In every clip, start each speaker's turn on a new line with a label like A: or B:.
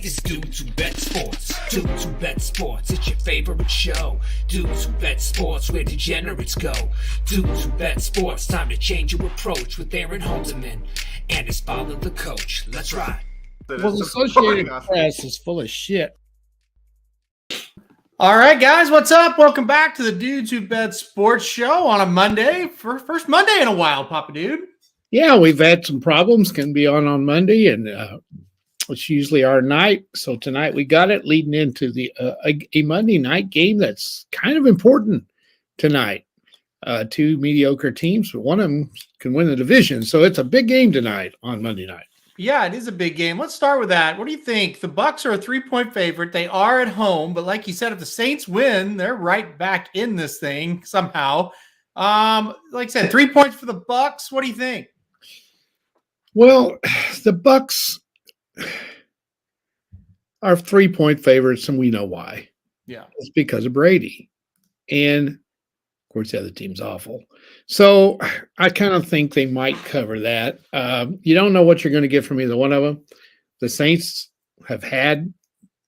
A: It's Dudes Who Bet Sports. Dudes Who Bet Sports. It's your favorite show. Dudes Who Bet Sports, where degenerates go. Dudes Who Bet Sports. Time to change your approach with Aaron Halterman and his father, the coach. Let's ride.
B: Well, the Associated Press is full of shit.
C: All right, guys, what's up? Welcome back to the Dudes Who Bet Sports Show on a Monday. First Monday in a while, Papa Dude.
B: Yeah, we've had some problems. Can be on Monday, and it's usually our night. So tonight we got it leading into the a Monday night game that's kind of important tonight. Two mediocre teams, but one of them can win the division. So it's a big game tonight on Monday night.
C: Yeah, it is a big game. Let's start with that. What do you think? The Bucks are a 3-point favorite. They are at home, but like you said, if the Saints win, they're right back in this thing somehow. Like I said, 3 points for the Bucks. What do you think?
B: Well, the Bucks are 3-point favorites, and we know why.
C: Yeah,
B: it's because of Brady, and of course the other team's awful. So I kind of think they might cover that. You don't know what you're going to get from either one of them. The Saints have had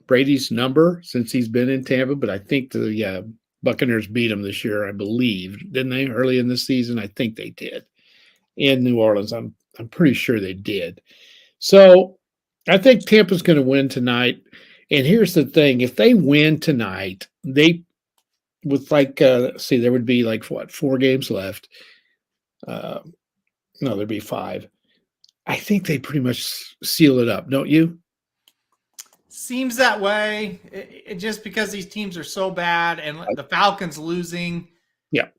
B: Brady's number since he's been in Tampa, but I think the Buccaneers beat him this year, I believe, didn't they? Early in the season, I think they did. In New Orleans, I'm pretty sure they did. So I think Tampa's going to win tonight. And here's the thing: if they win tonight, there would be 4 games left. No, there'd be 5. I think they pretty much seal it up, don't you?
C: Seems that way. It just because these teams are so bad and the Falcons losing.
B: Yeah.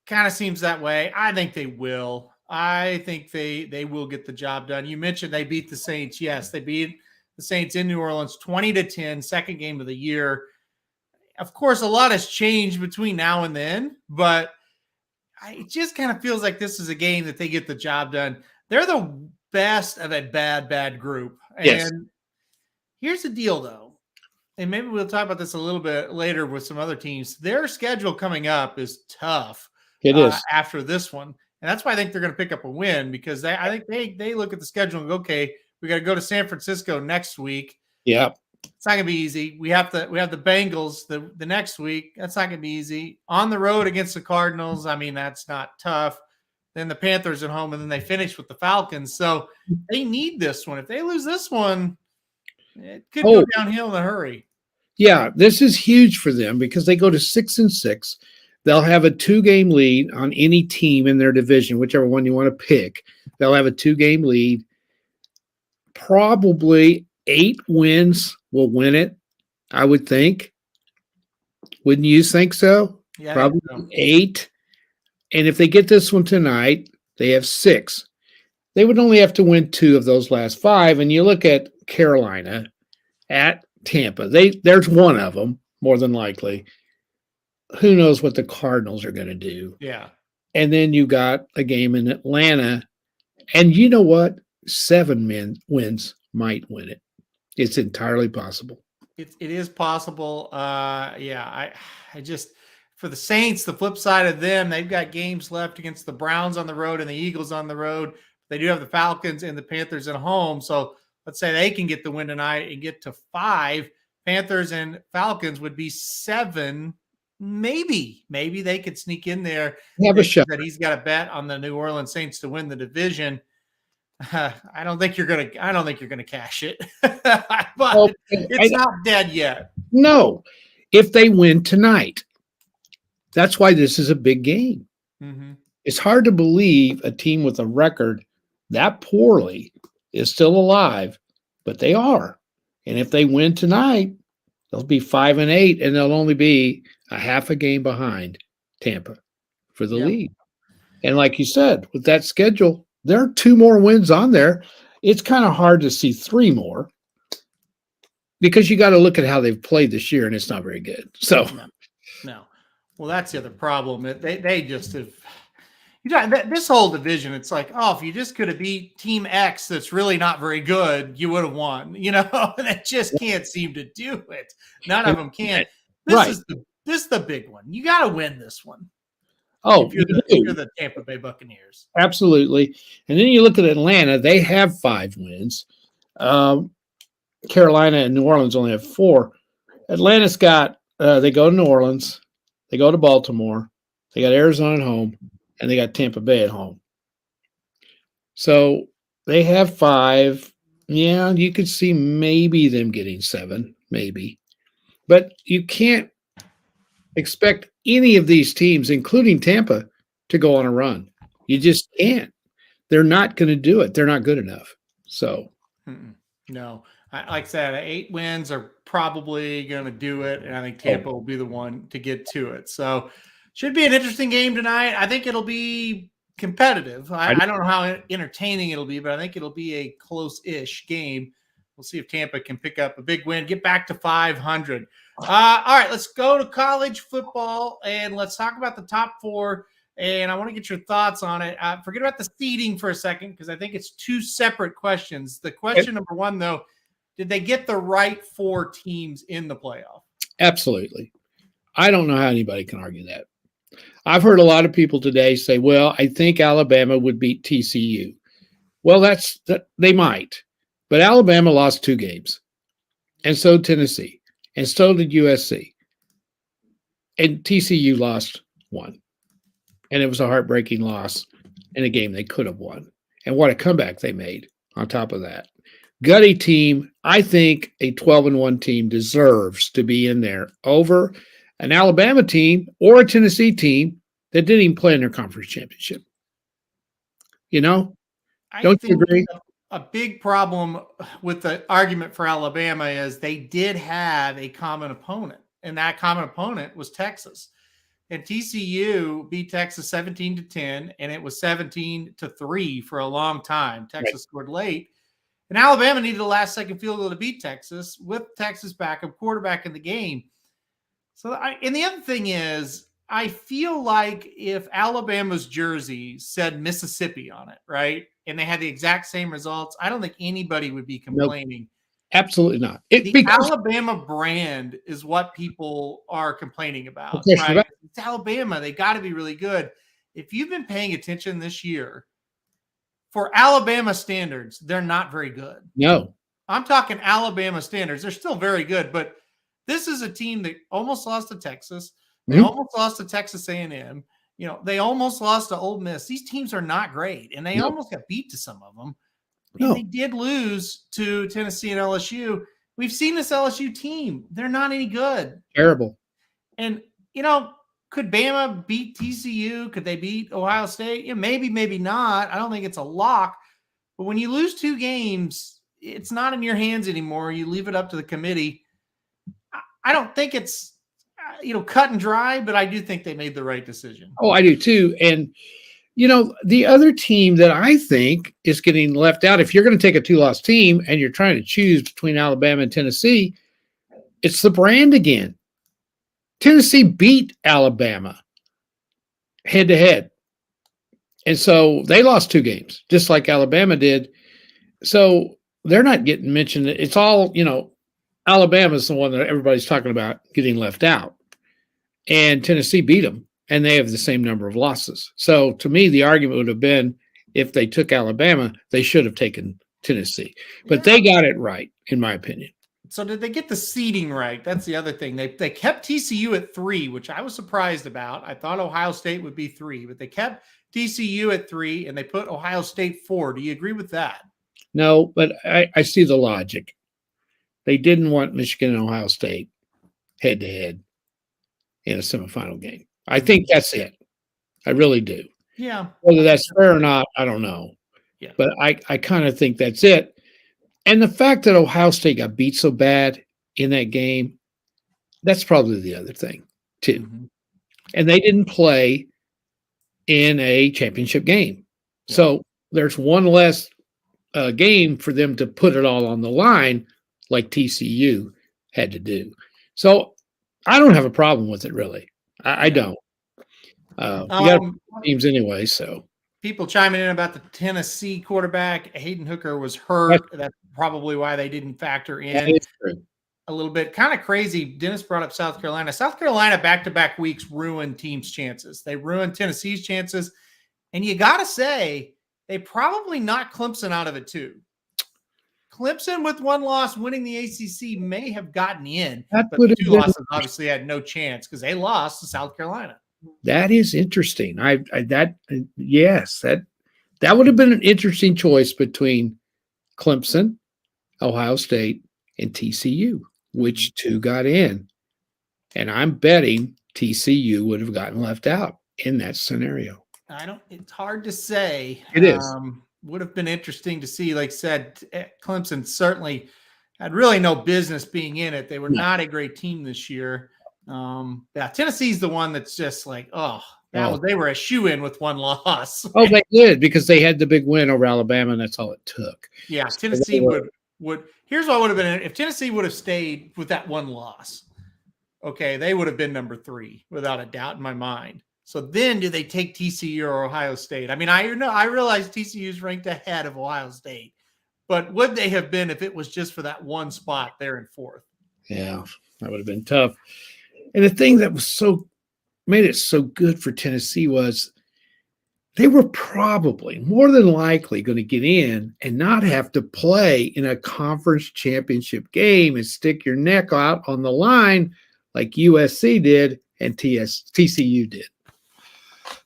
C: Kind of seems that way. I think they will. I think they will get the job done. You mentioned they beat the Saints. Yes, they beat the Saints in New Orleans 20-10, second game of the year. Of course, a lot has changed between now and then, but it just kind of feels like this is a game that they get the job done. They're the best of a bad group.
B: Yes.
C: And here's the deal, though, and maybe we'll talk about this a little bit later with some other teams. Their schedule coming up is tough.
B: It is.
C: After this one. And that's why I think they're going to pick up a win, because I think they look at the schedule and go, okay, we got to go to San Francisco next week.
B: Yeah.
C: It's not going to be easy. We have the Bengals the next week. That's not going to be easy. On the road against the Cardinals, I mean, that's not tough. Then the Panthers at home, and then they finish with the Falcons. So they need this one. If they lose this one, it could go downhill in a hurry.
B: Yeah, this is huge for them because they go to 6-6. They'll have a 2-game lead on any team in their division, whichever one you want to pick. They'll have a 2-game lead. Probably 8 wins will win it, I would think. Wouldn't you think so?
C: Yeah,
B: probably 8. And if they get this one tonight, they have 6. They would only have to win 2 of those last 5. And you look at Carolina at Tampa. There's one of them, more than likely. Who knows what the Cardinals are going to do?
C: Yeah.
B: And then you got a game in Atlanta. And you know what? 7 wins might win it. It's entirely possible.
C: It is possible. I just, for the Saints, the flip side of them, they've got games left against the Browns on the road and the Eagles on the road. They do have the Falcons and the Panthers at home. So let's say they can get the win tonight and get to 5. Panthers and Falcons would be 7. Maybe they could sneak in there.
B: Have a shot.
C: That he's got a bet on the New Orleans Saints to win the division. I don't think you're gonna cash it, but it's not dead yet.
B: No, if they win tonight, that's why this is a big game.
C: Mm-hmm.
B: It's hard to believe a team with a record that poorly is still alive, but they are. And if they win tonight, they'll be 5-8, and they'll only be a half a game behind Tampa for the lead. And like you said, with that schedule, there are 2 more wins on there. It's kind of hard to see 3 more because you got to look at how they've played this year, and it's not very good. So,
C: no. Well, that's the other problem. They just have. This whole division, it's like, if you just could have beat Team X that's really not very good, you would have won. And it just can't seem to do it. None of them can. This is the big one. You got to win this one.
B: Oh,
C: if you're the Tampa Bay Buccaneers.
B: Absolutely. And then you look at Atlanta, they have 5 wins. Carolina and New Orleans only have 4. Atlanta's got they go to New Orleans, they go to Baltimore, they got Arizona at home, and they got Tampa Bay at home. So they have 5. Yeah, you could see maybe them getting 7, maybe. But you can't expect any of these teams, including Tampa, to go on a run. You just can't. They're not going to do it. They're not good enough. So,
C: no, like I said, 8 wins are probably going to do it, and I think Tampa will be the one to get to it. So, should be an interesting game tonight. I think it'll be competitive. I don't know how entertaining it'll be, but I think it'll be a close-ish game. We'll see if Tampa can pick up a big win, get back to 500. All right, let's go to college football, and let's talk about the top 4. And I want to get your thoughts on it. Forget about the seeding for a second, because I think it's 2 separate questions. The question number 1, though, did they get the right 4 teams in the playoff?
B: Absolutely. I don't know how anybody can argue that. I've heard a lot of people today say, well, I think Alabama would beat TCU. Well, they might. But Alabama lost 2 games. And so did Tennessee. And so did USC. And TCU lost 1. And it was a heartbreaking loss in a game they could have won. And what a comeback they made on top of that. Gutty team, I think a 12-1 team deserves to be in there over an Alabama team or a Tennessee team that didn't even play in their conference championship. Don't you agree?
C: A big problem with the argument for Alabama is they did have a common opponent, and that common opponent was Texas. And TCU beat Texas 17-10, and it was 17-3 for a long time. Texas scored late. And Alabama needed a last-second field goal to beat Texas with Texas backup quarterback in the game. And the other thing is, I feel like if Alabama's jersey said Mississippi on it, right, and they had the exact same results, I don't think anybody would be complaining.
B: Nope. Absolutely not.
C: Alabama brand is what people are complaining about. Right? It's Alabama. They got to be really good. If you've been paying attention this year, for Alabama standards, they're not very good.
B: No.
C: I'm talking Alabama standards. They're still very good, but this is a team that almost lost to Texas. They almost lost to Texas A&M. They almost lost to Ole Miss. These teams are not great, and they almost got beat to some of them. And they did lose to Tennessee and LSU. We've seen this LSU team. They're not any good.
B: Terrible.
C: And, could Bama beat TCU? Could they beat Ohio State? Maybe, maybe not. I don't think it's a lock. But when you lose 2 games, it's not in your hands anymore. You leave it up to the committee. I don't think it's, cut and dry, but I do think they made the right decision.
B: Oh, I do too. And, the other team that I think is getting left out, if you're going to take a 2-loss team and you're trying to choose between Alabama and Tennessee, it's the brand again. Tennessee beat Alabama head-to-head. And so they lost 2 games, just like Alabama did. So they're not getting mentioned. It's all, Alabama's the one that everybody's talking about getting left out. And Tennessee beat them, and they have the same number of losses. So to me, the argument would have been if they took Alabama, they should have taken Tennessee. But they got it right, in my opinion.
C: So did they get the seeding right? That's the other thing. They kept TCU at 3, which I was surprised about. I thought Ohio State would be 3, but they kept TCU at 3, and they put Ohio State 4. Do you agree with that?
B: No, but I see the logic. They didn't want Michigan and Ohio State head-to-head in a semifinal game. I think that's it. I really do.
C: Yeah.
B: Whether that's fair or not, I don't know.
C: Yeah.
B: But I kind of think that's it. And the fact that Ohio State got beat so bad in that game, that's probably the other thing, too. Mm-hmm. And they didn't play in a championship game. Yeah. So there's one less game for them to put it all on the line like TCU had to do. So I don't have a problem with it, really. I don't. You got teams anyway, so.
C: People chiming in about the Tennessee quarterback. Hayden Hooker was hurt. That's probably why they didn't factor in a little bit. Kind of crazy. Dennis brought up South Carolina. South Carolina back-to-back weeks ruined teams' chances. They ruined Tennessee's chances. And you got to say, they probably knocked Clemson out of it too. Clemson with one loss winning the ACC may have gotten in,
B: That
C: but
B: would
C: the
B: have
C: two
B: been
C: losses obviously had no chance because they lost to South Carolina.
B: that is interesting. Yes, that would have been an interesting choice between Clemson, Ohio State, and TCU. Which two got in? And I'm betting TCU would have gotten left out in that scenario.
C: It's hard to say.
B: It is.
C: Would have been interesting to see. Like I said, Clemson certainly had really no business being in it. They were not a great team this year. Tennessee's the one that's just like, they were a shoe-in with one loss.
B: Oh, they did because they had the big win over Alabama, and that's all it took.
C: Yeah,
B: So
C: Tennessee would. Here's what would have been if Tennessee would have stayed with that one loss. Okay, they would have been number 3 without a doubt in my mind. So then, do they take TCU or Ohio State? I mean, I realize TCU is ranked ahead of Ohio State, but would they have been if it was just for that one spot there in 4th?
B: Yeah, that would have been tough. And the thing that made it so good for Tennessee was they were probably more than likely going to get in and not have to play in a conference championship game and stick your neck out on the line like USC did and TCU did.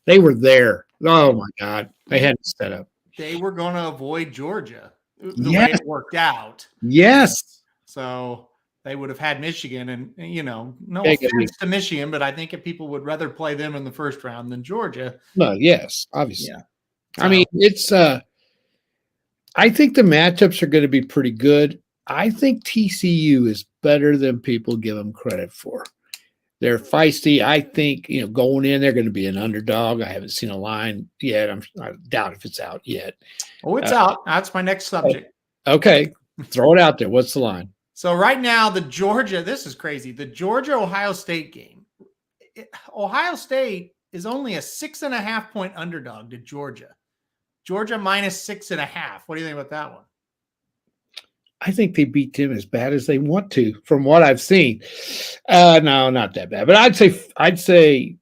B: They were there. Oh my God. They had it set up.
C: They were going to avoid Georgia the way it worked out.
B: Yes.
C: So they would have had Michigan, and no offense to Michigan, but I think people would rather play them in the first round than Georgia.
B: No, yes, obviously.
C: Yeah.
B: I mean, it's I think the matchups are going to be pretty good. I think TCU is better than people give them credit for. They're feisty. I think, going in, they're going to be an underdog. I haven't seen a line yet. I doubt if it's out yet.
C: Oh, it's out. That's my next subject.
B: Okay. Throw it out there. What's the line?
C: So right now, this is crazy. The Georgia-Ohio State game. Ohio State is only a 6.5 point underdog to Georgia. Georgia minus 6.5. What do you think about that one?
B: I think they beat them as bad as they want to, from what I've seen. No, not that bad. But I'd say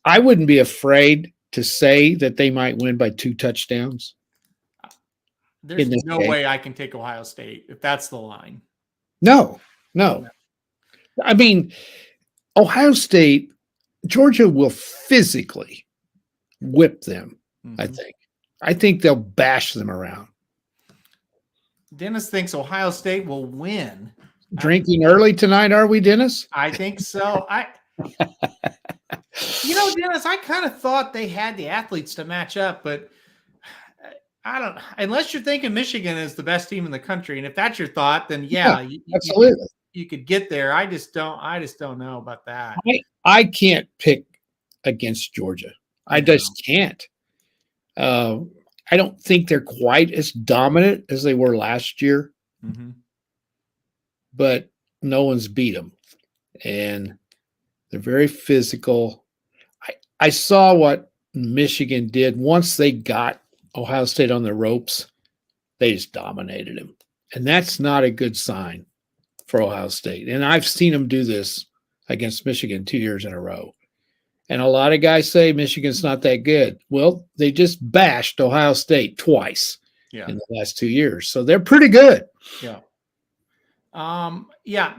B: I wouldn't be afraid to say that they might win by 2 touchdowns.
C: There's no way I can take Ohio State if that's the line.
B: No. I mean, Ohio State, Georgia will physically whip them, I think. I think they'll bash them around.
C: Dennis thinks Ohio State will win.
B: Drinking early tonight, are we, Dennis?
C: I think so. Dennis, I kind of thought they had the athletes to match up, but I don't. Unless you're thinking Michigan is the best team in the country, and if that's your thought, then
B: absolutely,
C: you could get there. I just don't know about that.
B: I can't pick against Georgia. I just can't. I don't think they're quite as dominant as they were last year, but no one's beat them, and they're very physical. I saw what Michigan did once they got Ohio State on the ropes. They just dominated them, and that's not a good sign for Ohio State. And I've seen them do this against Michigan 2 years in a row. And a lot of guys say Michigan's not that good. Well, they just bashed Ohio State twice in the last 2 years. So they're pretty good.
C: Yeah.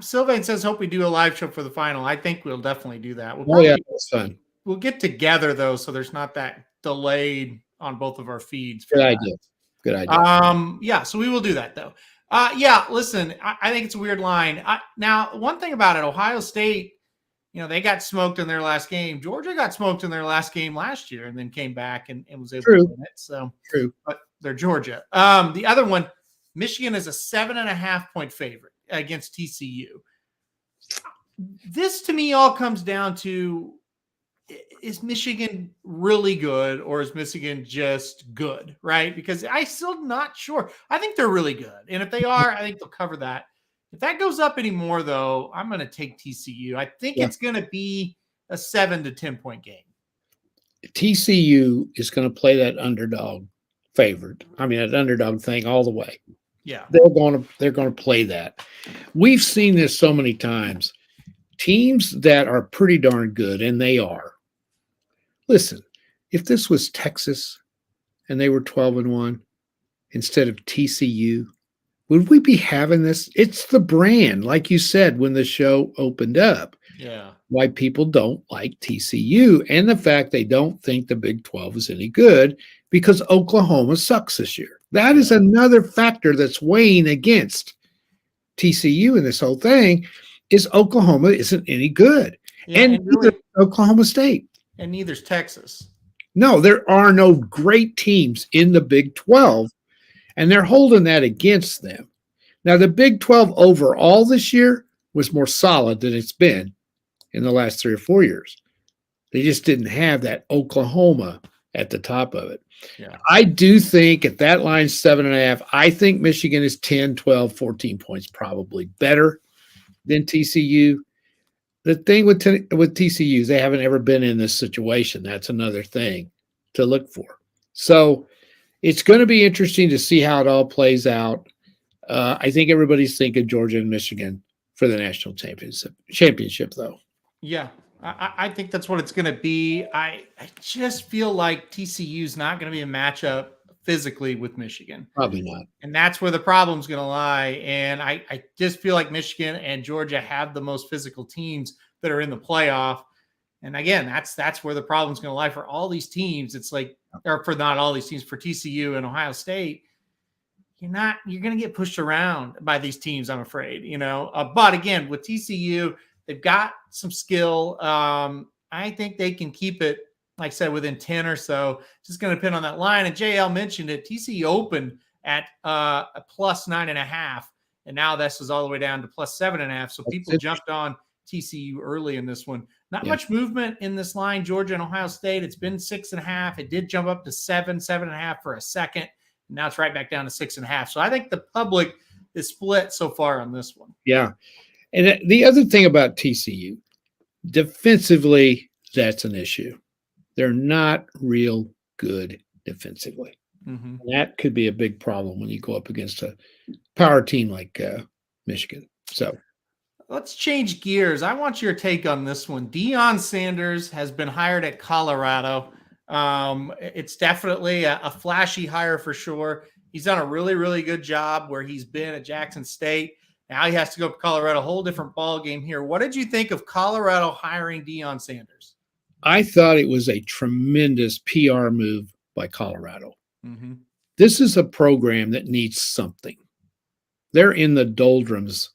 C: Sylvain says, hope we do a live show for the final. I think we'll definitely do that.
B: That's fun.
C: We'll get together, though, so there's not that delayed on both of our feeds.
B: Good idea.
C: So we will do that, though. Listen, I think it's a weird line. Now, one thing about it, Ohio State, they got smoked in their last game. Georgia got smoked in their last game last year and then came back and was able to win it. So
B: true.
C: But they're Georgia. The other one, Michigan is a 7.5 point favorite against TCU. This to me all comes down to, is Michigan really good or is Michigan just good, right? Because I'm still not sure. I think they're really good. And if they are, I think they'll cover that. If that goes up anymore, though, I'm going to take TCU. I think it's going to be a 7 to 10 point game.
B: TCU is going to play that underdog favorite. I mean, that underdog thing all the way.
C: Yeah,
B: they're going to play that. We've seen this so many times. Teams that are pretty darn good, and they are. Listen, if this was Texas and they were 12-1 instead of TCU, would we be having this? It's the brand, like you said when the show opened up,
C: Yeah.
B: why people don't like TCU and the fact they don't think the Big 12 is any good because Oklahoma sucks this year. That is another factor that's weighing against TCU in this whole thing is Oklahoma isn't any good.
C: Yeah,
B: and
C: and really,
B: Oklahoma State.
C: and neither's Texas.
B: No, there are no great teams in the Big 12, and they're holding that against them. Now, the Big 12 overall this year was more solid than it's been in the last 3 or 4 years. They just didn't have that Oklahoma at the top of it.
C: Yeah.
B: I do think at that line 7.5, I think Michigan is 10, 12, 14 points probably better than TCU. The thing with TCU is they haven't ever been in this situation. That's another thing to look for. So it's going to be interesting to see how it all plays out. I think everybody's thinking Georgia and Michigan for the national championship, though.
C: Yeah, I think that's what it's going to be. I just feel like TCU is not going to be a matchup physically with Michigan.
B: Probably not.
C: And that's where the problem's going to lie. And I just feel like Michigan and Georgia have the most physical teams that are in the playoff. And again, that's where the problem's going to lie for all these teams. It's like, or for not all these teams, for TCU and Ohio State, you're going to get pushed around by these teams, I'm afraid, but again, with TCU, they've got some skill. I think they can keep it, like I said, within 10 or so. Just going to depend on that line. And JL mentioned it. TCU opened at a plus 9.5, and now this is all the way down to plus 7.5. So people jumped on TCU early in this one. Not much movement in this line, Georgia and Ohio State. It's been 6.5. It did jump up to 7.5 for a second. Now it's right back down to 6.5. So I think the public is split so far on this one.
B: Yeah. And the other thing about TCU, defensively, that's an issue. They're not real good defensively.
C: Mm-hmm.
B: That could be a big problem when you go up against a power team like Michigan. So
C: let's change gears. I want your take on this one. Deion Sanders has been hired at Colorado. It's definitely a flashy hire for sure. He's done a really, really good job where he's been at Jackson State. Now he has to go up to Colorado, a whole different ball game here. What did you think of Colorado hiring Deion Sanders?
B: I thought it was a tremendous PR move by Colorado.
C: Mm-hmm.
B: This is a program that needs something. They're in the doldrums.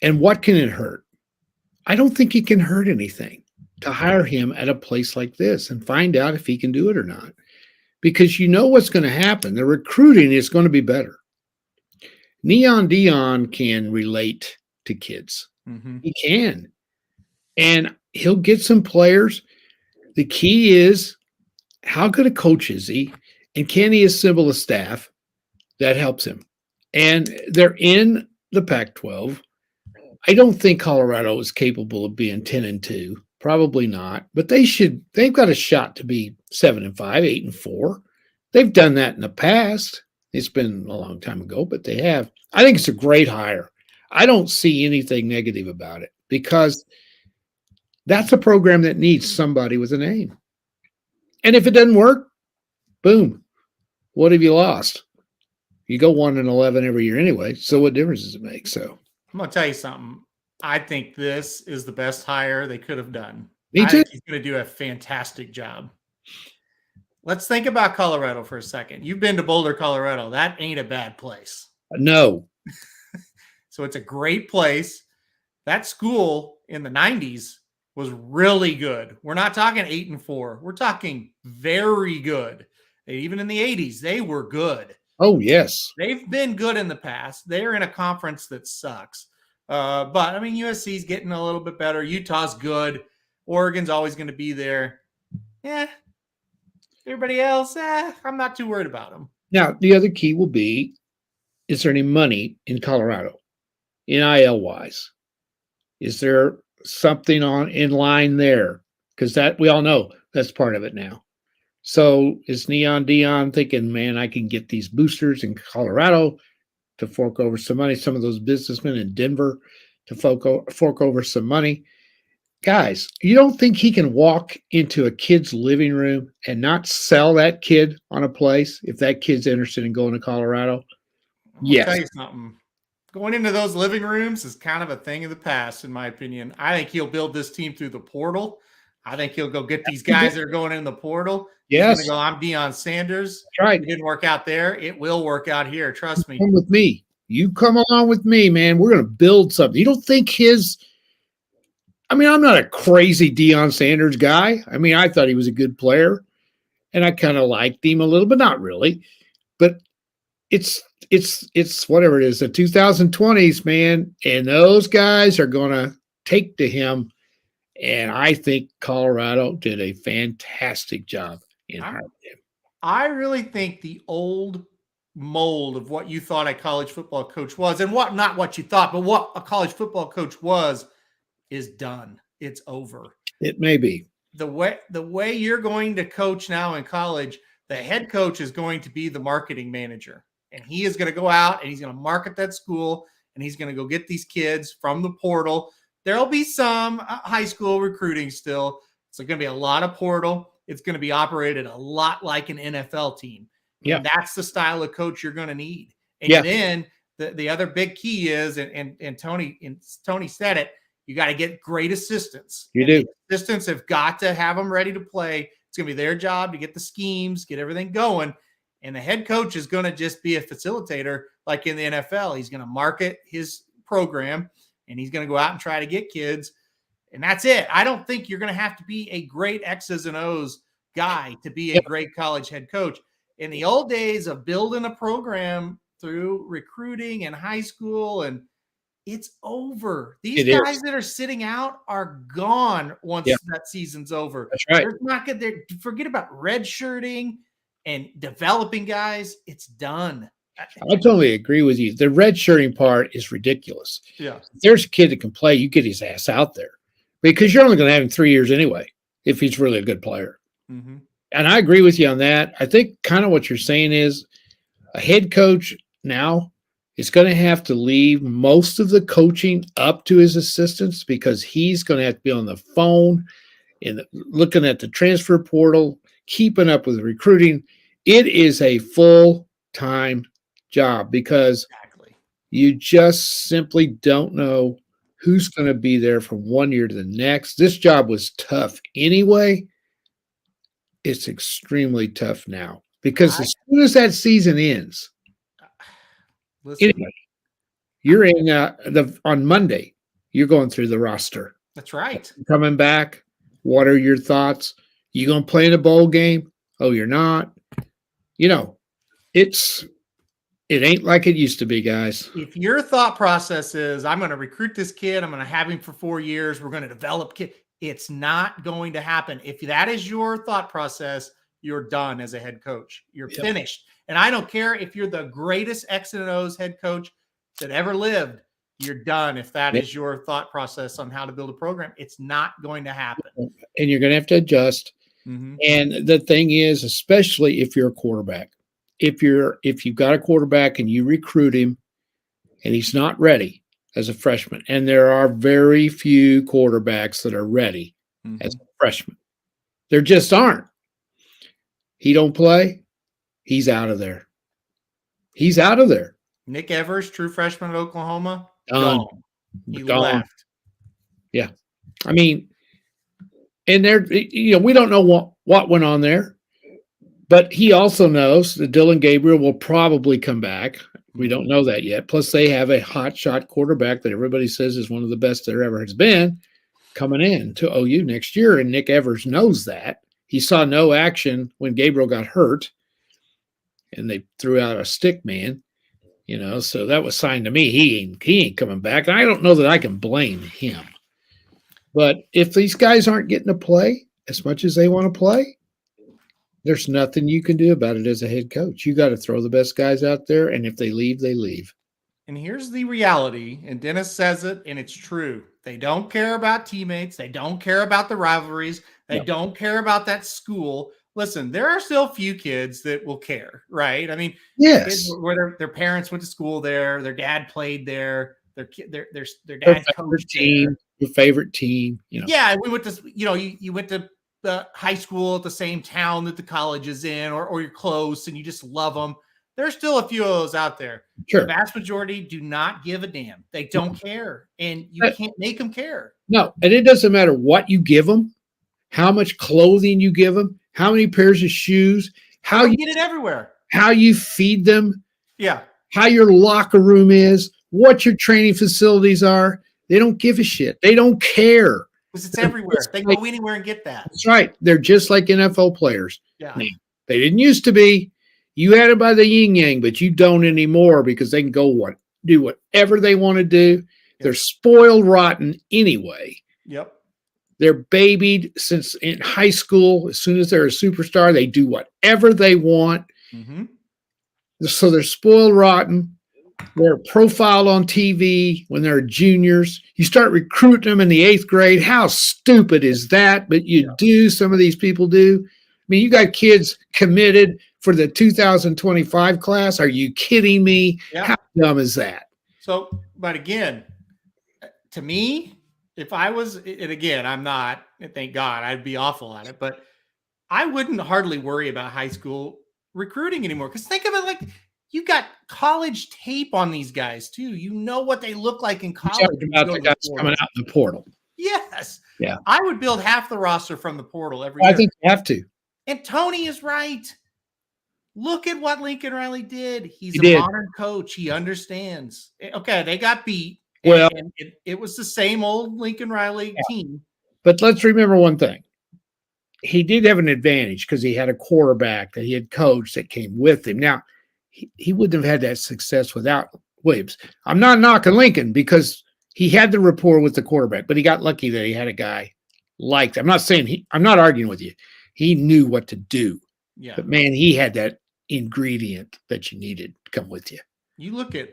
B: And what can it hurt? I don't think it can hurt anything to hire him at a place like this and find out if he can do it or not. Because you know what's going to happen. The recruiting is going to be better. Neon Deion can relate to kids.
C: Mm-hmm.
B: He can. And he'll get some players. The key is how good a coach is he? And can he assemble a staff that helps him? And they're in the Pac-12. I don't think Colorado is capable of being 10-2. Probably not. But they've got a shot to be 7-5, 8-4. They've done that in the past. It's been a long time ago, but they have. I think it's a great hire. I don't see anything negative about it because that's a program that needs somebody with a name. And if it doesn't work, boom. What have you lost? You go 1-11 every year anyway. So what difference does it make? So
C: I'm going to tell you something. I think this is the best hire they could have done.
B: Me
C: I
B: too.
C: think he's going to do a fantastic job. Let's think about Colorado for a second. You've been to Boulder, Colorado. That ain't a bad place.
B: No.
C: So it's a great place. That school in the 90s was really good. We're not talking 8-4. We're talking very good. Even in the 80s, they were good.
B: Oh, yes.
C: They've been good in the past. They're in a conference that sucks. But, I mean, USC's getting a little bit better. Utah's good. Oregon's always going to be there. Yeah. Everybody else, I'm not too worried about them.
B: Now, the other key will be, is there any money in Colorado, NIL-wise? Is there something in line there? Because that we all know that's part of it now. So is Neon Deion thinking, man, I can get these boosters in Colorado to fork over some money, some of those businessmen in Denver to fork over some money? Guys, you don't think he can walk into a kid's living room and not sell that kid on a place if that kid's interested in going to Colorado?
C: I'll tell
B: Yes,
C: you something. Going into those living rooms is kind of a thing of the past, in my opinion. I think he'll build this team through the portal. I think he'll go get these guys that are going in the portal. He's going
B: yes,
C: to go, I'm Deion Sanders.
B: that's right.
C: It didn't work out there. It will work out here. Trust me.
B: Come with me. You come along with me, man. We're going to build something. You don't think I mean, I'm not a crazy Deion Sanders guy. I mean, I thought he was a good player and I kind of liked him a little, but not really. But it's whatever it is, the 2020s, man. And those guys are going to take to him. And I think Colorado did a fantastic job in hiring him.
C: I really think the old mold of what you thought a college football coach was, and not what you thought, but what a college football coach was, is done. It's over.
B: It may be.
C: The way you're going to coach now in college, the head coach is going to be the marketing manager. And he is going to go out and he's going to market that school and he's going to go get these kids from the portal. There'll be some high school recruiting still. It's going to be a lot of portal. It's going to be operated a lot like an NFL team.
B: Yeah.
C: And that's the style of coach you're going to need. And
B: Yeah.
C: then the other big key is, and Tony said it, you got to get great assistants.
B: You
C: And
B: do.
C: the assistants have got to have them ready to play. It's going to be their job to get the schemes, get everything going. And the head coach is going to just be a facilitator like in the NFL. He's going to market his program and he's going to go out and try to get kids. And that's it. I don't think you're going to have to be a great X's and O's guy to be a great college head coach. In the old days of building a program through recruiting and high school, and it's over. These guys that are sitting out are gone once that season's over.
B: That's right.
C: They're not good. Forget about redshirting and developing guys. It's done.
B: I totally agree with you. The red shirting part is ridiculous.
C: Yeah.
B: If there's a kid that can play, you get his ass out there because you're only going to have him 3 years anyway if he's really a good player.
C: Mm-hmm.
B: And I agree with you on that. I think kind of what you're saying is a head coach now is going to have to leave most of the coaching up to his assistants because he's going to have to be on the phone and looking at the transfer portal, keeping up with recruiting. It is a full-time job because you just simply don't know who's going to be there from 1 year to the next. This job was tough anyway. It's extremely tough now because as soon as that season ends, anyway, you're in on Monday, you're going through the roster.
C: That's right.
B: Coming back. What are your thoughts? You going to play in a bowl game? Oh, you're not. You know, it ain't like it used to be, guys.
C: If your thought process is, I'm going to recruit this kid, I'm going to have him for 4 years, we're going to develop kid, it's not going to happen. If that is your thought process, you're done as a head coach. You're finished. And I don't care if you're the greatest X and O's head coach that ever lived. You're done if that is your thought process on how to build a program. It's not going to happen.
B: And you're going to have to adjust. Mm-hmm. And the thing is, especially if you're a quarterback, if you've got a quarterback and you recruit him and he's not ready as a freshman, and there are very few quarterbacks that are ready as a freshman. There just aren't. He don't play, he's out of there. He's out of there.
C: Nick Evers, true freshman at Oklahoma,
B: gone.
C: He left.
B: Yeah. I mean, and there, we don't know what went on there, but he also knows that Dylan Gabriel will probably come back. We don't know that yet. Plus, they have a hotshot quarterback that everybody says is one of the best there ever has been coming in to OU next year, and Nick Evers knows that. He saw no action when Gabriel got hurt, and they threw out a stick man, so that was signed to me. He ain't coming back. And I don't know that I can blame him. But if these guys aren't getting to play as much as they want to play, there's nothing you can do about it as a head coach. You got to throw the best guys out there, and if they leave, they leave.
C: And here's the reality, and Dennis says it, and it's true. They don't care about teammates. They don't care about the rivalries. They don't care about that school. Listen, there are still a few kids that will care, right? I mean,
B: yes,
C: where their parents went to school there, their dad played there, their dad coached
B: team, your favorite team.
C: Yeah, we went to you went to the high school at the same town that the college is in, or you're close and you just love them. There's still a few of those out there.
B: Sure.
C: The vast majority do not give a damn. They don't care, and you can't make them care.
B: No, and it doesn't matter what you give them, how much clothing you give them, how many pairs of shoes, how you
C: get it everywhere,
B: how you feed them,
C: yeah,
B: how your locker room is, what your training facilities are. They don't give a shit. They don't care.
C: Because it's everywhere. They can go anywhere and get that.
B: That's right. They're just like NFL players.
C: Yeah.
B: Now, they didn't used to be. You had it by the yin yang, but you don't anymore because they can do whatever they want to do. Yep. They're spoiled rotten anyway.
C: Yep.
B: They're babied since in high school. As soon as they're a superstar, they do whatever they want.
C: Mm-hmm.
B: So they're spoiled rotten. They're profiled on TV when they're juniors. You start recruiting them in the 8th grade. How stupid is that? But you do. Some of these people do. I mean, you got kids committed for the 2025 class. Are you kidding me?
C: Yeah.
B: How dumb is that?
C: So, but again, to me, if I was, and again, I'm not, thank God, I'd be awful at it, but I wouldn't hardly worry about high school recruiting anymore. Because think of it like you got college tape on these guys too. You know what they look like in college.
B: About the guys coming out in the portal.
C: Yes.
B: Yeah.
C: I would build half the roster from the portal every year.
B: I think you have to.
C: And Tony is right. Look at what Lincoln Riley did. He's
B: a
C: modern coach. He understands. Okay, they got beat.
B: Well,
C: and it was the same old Lincoln Riley team.
B: But let's remember one thing. He did have an advantage because he had a quarterback that he had coached that came with him. Now, he wouldn't have had that success without Williams. I'm not knocking Lincoln because he had the rapport with the quarterback, but he got lucky that he had a guy like that. I'm not saying I'm not arguing with you. He knew what to do.
C: Yeah.
B: But man, he had that ingredient that you needed to come with you.
C: You look at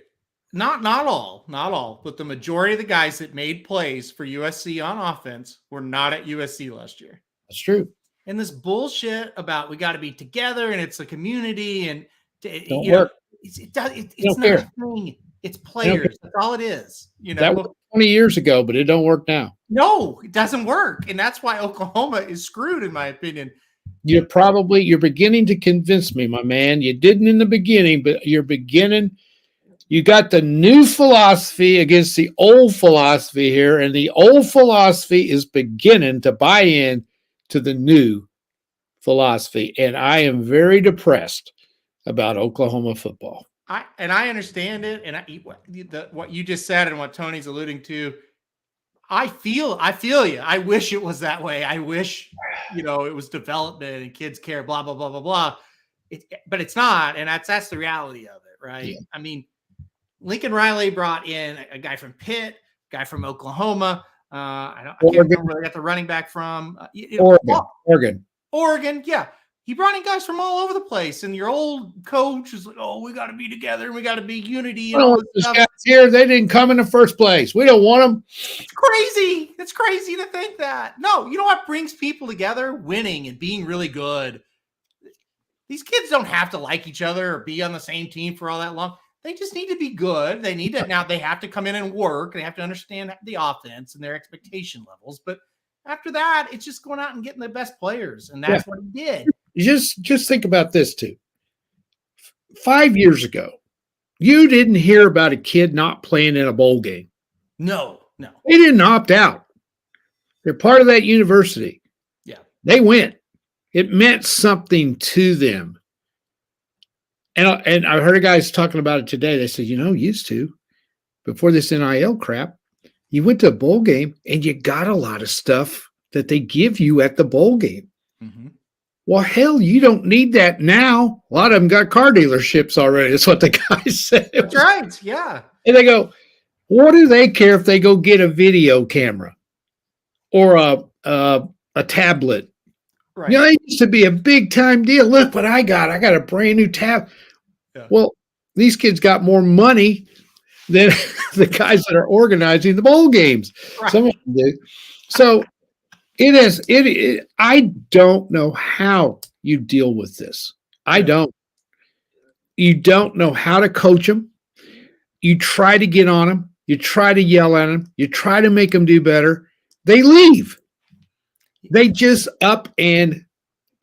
C: not all, but the majority of the guys that made plays for USC on offense were not at USC last year.
B: That's true.
C: And this bullshit about we got to be together and it's a community and
B: don't work.
C: It's not a thing. It's players. That's all it is. You know,
B: that was 20 years ago, but it don't work now.
C: No, it doesn't work, and that's why Oklahoma is screwed, in my opinion.
B: You're beginning to convince me, my man. You didn't in the beginning, but you're beginning. You got the new philosophy against the old philosophy here, and the old philosophy is beginning to buy in to the new philosophy, and I am very depressed about Oklahoma football.
C: I understand it, and what you just said and what Tony's alluding to, I feel you. I wish it was that way. I wish, it was development and kids care, blah, blah, blah, blah, blah. But it's not, and that's the reality of it, right? Yeah. I mean, Lincoln Riley brought in a guy from Pitt, a guy from Oklahoma. I can't remember where they got the running back from. Oregon, yeah. He brought in guys from all over the place, and your old coach is like, "Oh, we got to be together, and we got to be unity." And all this
B: guys here, they didn't come in the first place. We don't want them.
C: It's crazy. It's crazy to think that. No, you know what brings people together? Winning and being really good. These kids don't have to like each other or be on the same team for all that long. They just need to be good. They need to now. They have to come in and work. They have to understand the offense and their expectation levels. But after that, it's just going out and getting the best players, and that's what he did.
B: Just think about this too. 5 years ago, you didn't hear about a kid not playing in a bowl game.
C: No.
B: They didn't opt out. They're part of that university.
C: Yeah.
B: They went. It meant something to them. And I heard guys talking about it today. They said, used to, before this NIL crap, you went to a bowl game and you got a lot of stuff that they give you at the bowl game.
C: Mm-hmm.
B: Well, hell, you don't need that now. A lot of them got car dealerships already. That's what the guys said.
C: That's right. Yeah.
B: And they go, what do they care if they go get a video camera or a tablet?
C: Right.
B: It used to be a big time deal. Look what I got. I got a brand new tab. Yeah. Well, these kids got more money than the guys that are organizing the bowl games. Right. Some of them do. So I don't know how you deal with this. I don't. You don't know how to coach them. You try to get on them. You try to yell at them. You try to make them do better. They leave. They just up and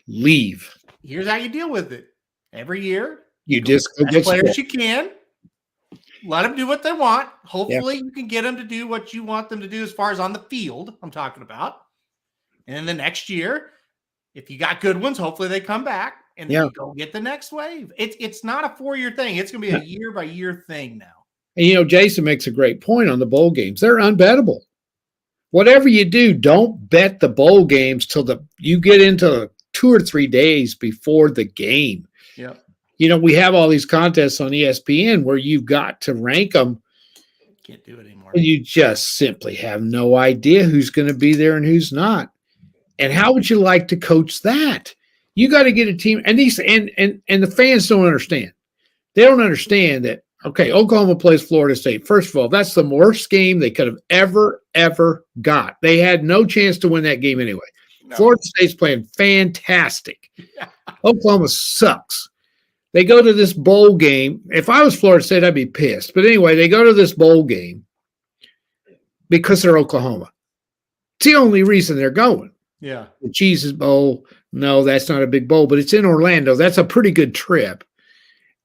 B: leave.
C: Here's how you deal with it. Every year,
B: You just go
C: Best
B: get
C: players
B: spoiled.
C: you can. Let them do what they want.
B: Yeah.
C: Hopefully, you can get them to do what you want them to do as far as on the field, I'm talking about. And then the next year, if you got good ones, hopefully they come back and then
B: Yeah.
C: you go get the next wave. It's not a 4-year thing. It's going to be a year-by-year thing now.
B: And Jason makes a great point on the bowl games. They're unbettable. Whatever you do, don't bet the bowl games till you get into 2 or 3 days before the game.
C: Yep.
B: We have all these contests on ESPN where you've got to rank them.
C: Can't do it anymore.
B: And you just simply have no idea who's going to be there and who's not. And how would you like to coach that? You got to get a team, and the fans don't understand. They don't understand that. Okay, Oklahoma plays Florida State. First of all, that's the worst game they could have ever got. They had no chance to win that game anyway.
C: No.
B: Florida State's playing fantastic.
C: Yeah.
B: Oklahoma sucks. They go to this bowl game. If I was Florida State, I'd be pissed. But anyway, they go to this bowl game because they're Oklahoma. It's the only reason they're going.
C: Yeah.
B: The Cheese's Bowl, no, that's not a big bowl, but it's in Orlando. That's a pretty good trip.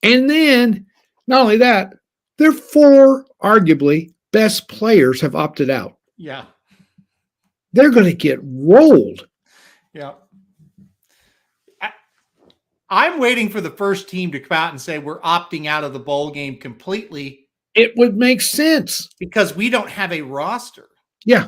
B: And then, not only that, their 4 arguably best players have opted out.
C: Yeah.
B: They're going to get rolled.
C: Yeah. I'm waiting for the first team to come out and say we're opting out of the bowl game completely.
B: It would make sense
C: because we don't have a roster.
B: Yeah.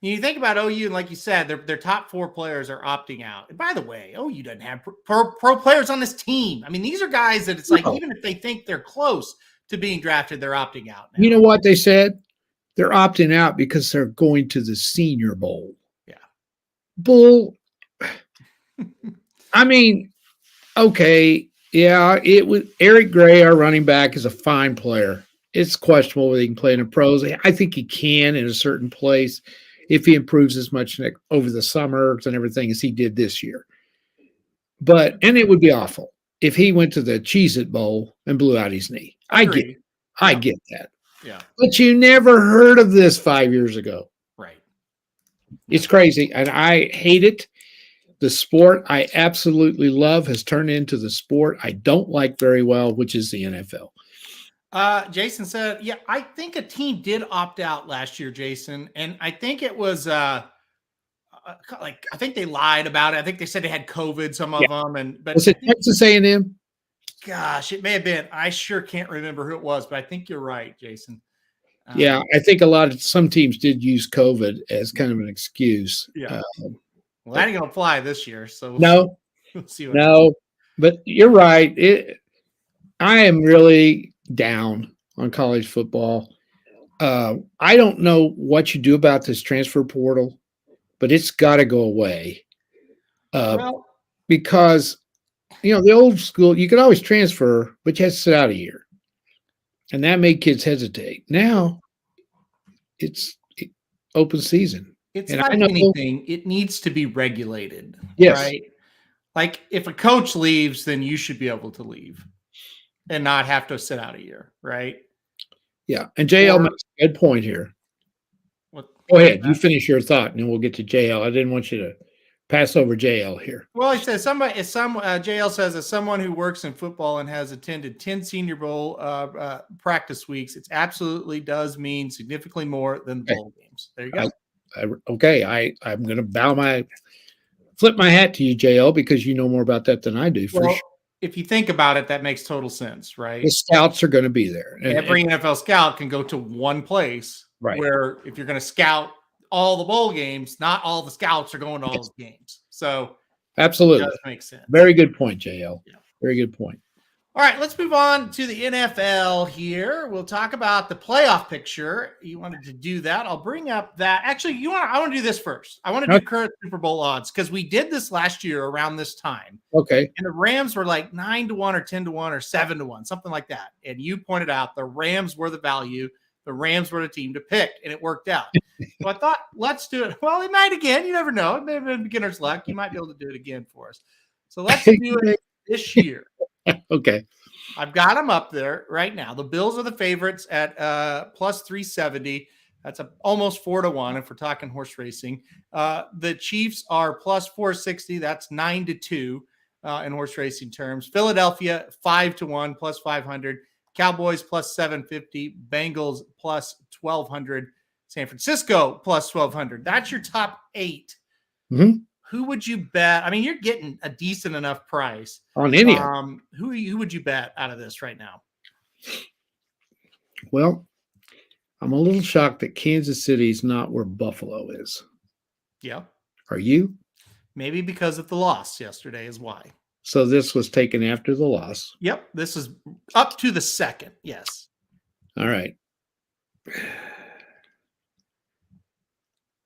C: You think about OU, and like you said, their top 4 players are opting out. And by the way, OU doesn't have pro players on this team. I mean, these are guys that it's like, even if they think they're close to being drafted, they're opting out now.
B: You know what they said? They're opting out because they're going to the Senior Bowl.
C: Yeah.
B: Bull. I mean, okay, yeah, it was Eric Gray, our running back, is a fine player. It's questionable whether he can play in the pros. I think he can in a certain place if he improves as much over the summers and everything as he did this year. And it would be awful if he went to the Cheez-It Bowl and blew out his knee. I get that.
C: Yeah.
B: But you never heard of this 5 years ago.
C: Right.
B: It's crazy, and I hate it. The sport I absolutely love has turned into the sport I don't like very well, which is the NFL.
C: Jason said, yeah, I think a team did opt out last year, Jason. And I think it was I think they lied about it. I think they said they had COVID, some of them. But
B: was it Texas A&M?
C: Gosh, it may have been. I sure can't remember who it was, but I think you're right, Jason.
B: Yeah, I think some teams did use COVID as kind of an excuse.
C: Yeah. Well, that ain't going to fly this year. So
B: no,
C: we'll see what
B: no, but you're right. I am really down on college football. I don't know what you do about this transfer portal, but it's got to go away. Because, the old school, you could always transfer, but you had to sit out a year. And that made kids hesitate. Now it's open season.
C: It's
B: and
C: like anything. It needs to be regulated.
B: Yes.
C: Right? Like if a coach leaves, then you should be able to leave and not have to sit out a year. Right.
B: Yeah. And JL makes a good point here. Go ahead. You finish your thought and then we'll get to JL. I didn't want you to pass over JL here.
C: Well, he says JL says, as someone who works in football and has attended 10 Senior Bowl practice weeks, it absolutely does mean significantly more than the bowl games. There you go.
B: I'm going to flip my hat to you, JL, because you know more about that than I do. For sure.
C: If you think about it, that makes total sense, right?
B: The scouts are going to be there.
C: Every NFL scout can go to one place,
B: right?
C: Where if you're going to scout all the bowl games, not all the scouts are going to all those games. So
B: absolutely,
C: it does make sense.
B: Very good point, JL.
C: Yeah.
B: Very good point.
C: All right, let's move on to the NFL here. We'll talk about the playoff picture. You wanted to do that. I'll bring up that. Actually, I want to do this first. I want to do current Super Bowl odds because we did this last year around this time.
B: Okay.
C: And the Rams were like 9-1 or 10-1 or 7-1, something like that. And you pointed out the Rams were the value. The Rams were the team to pick, and it worked out. So I thought, let's do it. Well, it might again. You never know. It may have been beginner's luck. You might be able to do it again for us. So let's do it this year.
B: Okay.
C: I've got them up there right now. The Bills are the favorites at plus 370. That's almost 4-1 if we're talking horse racing. The Chiefs are plus 460. That's 9-2. in horse racing terms. Philadelphia 5-1 plus 500. Cowboys plus 750. Bengals plus 1200. San Francisco plus 1200. That's your top 8.
B: Mhm.
C: Who would you bet? I mean, you're getting a decent enough price.
B: On any of them.
C: Who would you bet out of this right now?
B: Well, I'm a little shocked that Kansas City is not where Buffalo is.
C: Yeah.
B: Are you?
C: Maybe because of the loss yesterday is why.
B: So this was taken after the loss.
C: Yep. This is up to the second. Yes.
B: All right.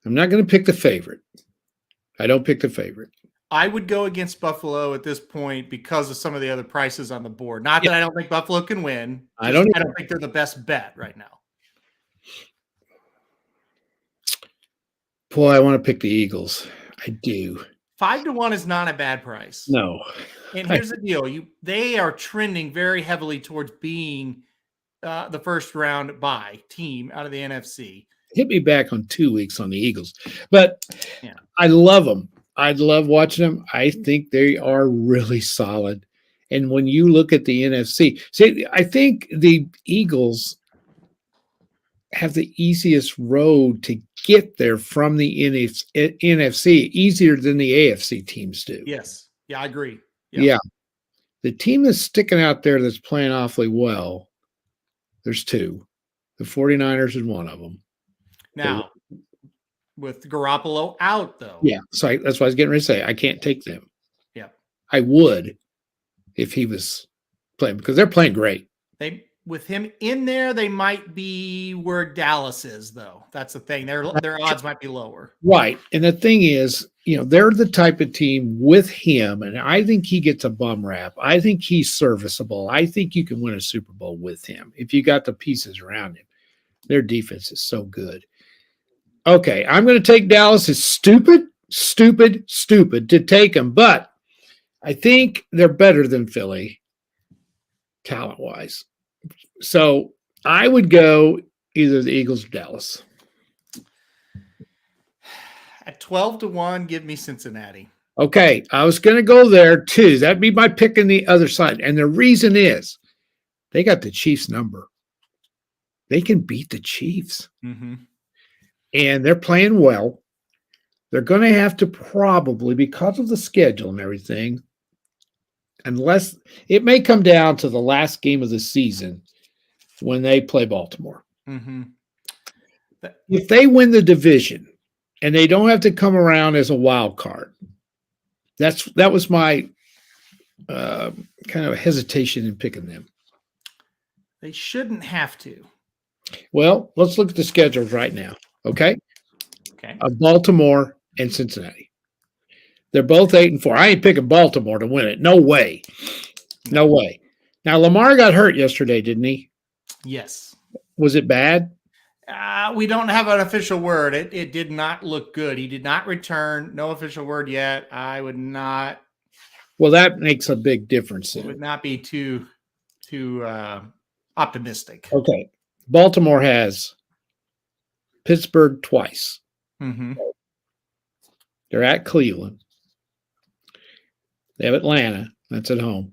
B: I'm not going to pick the favorite. I don't pick the favorite.
C: I would go against Buffalo at this point because of some of the other prices on the board. Not that I don't think Buffalo can win.
B: I don't
C: think they're the best bet right now.
B: Boy, I want to pick the Eagles. I do.
C: 5-1 is not a bad price.
B: No.
C: And here's the deal: they are trending very heavily towards being the first round bye team out of the NFC.
B: Hit me back on 2 weeks on the Eagles, but
C: Yeah.
B: I love them. I love watching them. I think they are really solid. And when you look at the NFC, see, I think the Eagles have the easiest road to get there from the NFC, easier than the AFC teams do.
C: Yes. Yeah, I agree.
B: Yeah. The team that's sticking out there that's playing awfully well, there's 2. The 49ers is one of them.
C: Now, with Garoppolo out, though.
B: Yeah. So that's what I was getting ready to say. I can't take them.
C: Yeah.
B: I would if he was playing because they're playing great.
C: With him in there, they might be where Dallas is, though. That's the thing. Their odds might be lower.
B: Right. And the thing is, they're the type of team with him, and I think he gets a bum rap. I think he's serviceable. I think you can win a Super Bowl with him if you got the pieces around him. Their defense is so good. Okay, I'm going to take Dallas. It's stupid to take them, but I think they're better than Philly talent-wise. So I would go either the Eagles or Dallas.
C: At 12-1, give me Cincinnati.
B: Okay, I was going to go there too. That'd be my pick on the other side. And the reason is they got the Chiefs number. They can beat the Chiefs.
C: Mm-hmm.
B: And they're playing well. They're going to have to probably, because of the schedule and everything, unless it may come down to the last game of the season when they play Baltimore.
C: Mm-hmm.
B: If they win the division and they don't have to come around as a wild card, that was my kind of hesitation in picking them.
C: They shouldn't have to.
B: Well, let's look at the schedules right now. Okay. Of Baltimore and Cincinnati. They're both 8-4. I ain't picking Baltimore to win it. No way. No way. Now, Lamar got hurt yesterday, didn't he?
C: Yes.
B: Was it bad?
C: We don't have an official word. It did not look good. He did not return. No official word yet. I would not.
B: Well, that makes a big difference.
C: Would not be too optimistic.
B: Okay. Baltimore has Pittsburgh twice.
C: Mm-hmm.
B: They're at Cleveland. They have Atlanta. That's at home.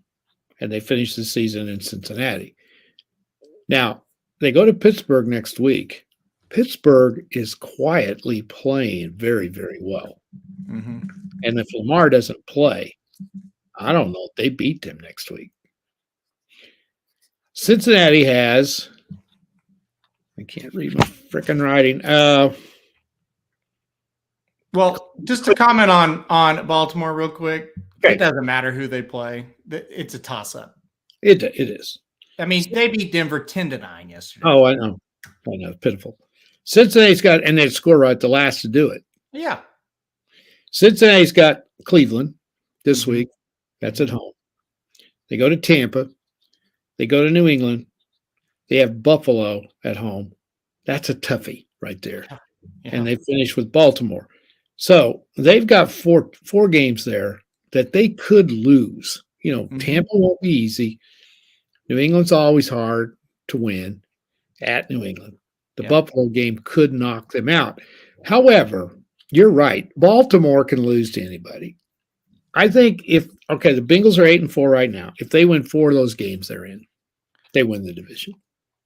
B: And they finish the season in Cincinnati. Now, they go to Pittsburgh next week. Pittsburgh is quietly playing very, very well.
C: Mm-hmm.
B: And if Lamar doesn't play, I don't know if they beat them next week. Cincinnati has, I can't read my freaking writing.
C: Well, just to comment on Baltimore real quick,
B: okay.
C: It doesn't matter who they play. It's a toss-up.
B: It is.
C: I mean, they beat Denver 10-9 yesterday.
B: Oh, I know. Pitiful. Cincinnati's got, and they score right the last to do it.
C: Yeah.
B: Cincinnati's got Cleveland this week. That's at home. They go to Tampa. They go to New England. They have Buffalo at home. That's a toughie right there. Yeah. And they finish with Baltimore. So they've got four games there that they could lose. Tampa won't be easy. New England's always hard to win at New England. The Buffalo game could knock them out. However, you're right. Baltimore can lose to anybody. I think the Bengals are 8-4 right now. If they win 4 of those games they're in, they win the division.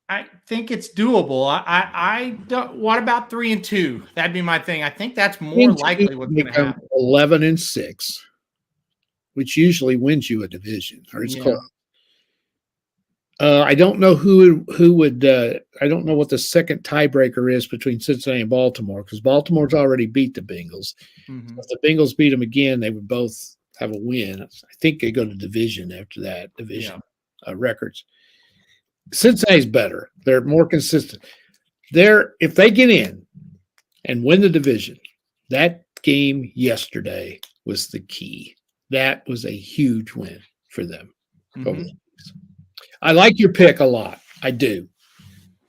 C: I think it's doable. I don't. What about 3-2? That'd be my thing. I think that's more likely what's going to happen.
B: 11-6, which usually wins you a division, or it's close. I don't know who would. I don't know what the second tiebreaker is between Cincinnati and Baltimore, because Baltimore's already beat the Bengals.
C: Mm-hmm.
B: If the Bengals beat them again, they would both have a win. I think they go to division after that division records. Cincinnati's better. They're more consistent. If they get in and win the division, that game yesterday was the key. That was a huge win for them.
C: Mm-hmm.
B: I like your pick a lot. I do.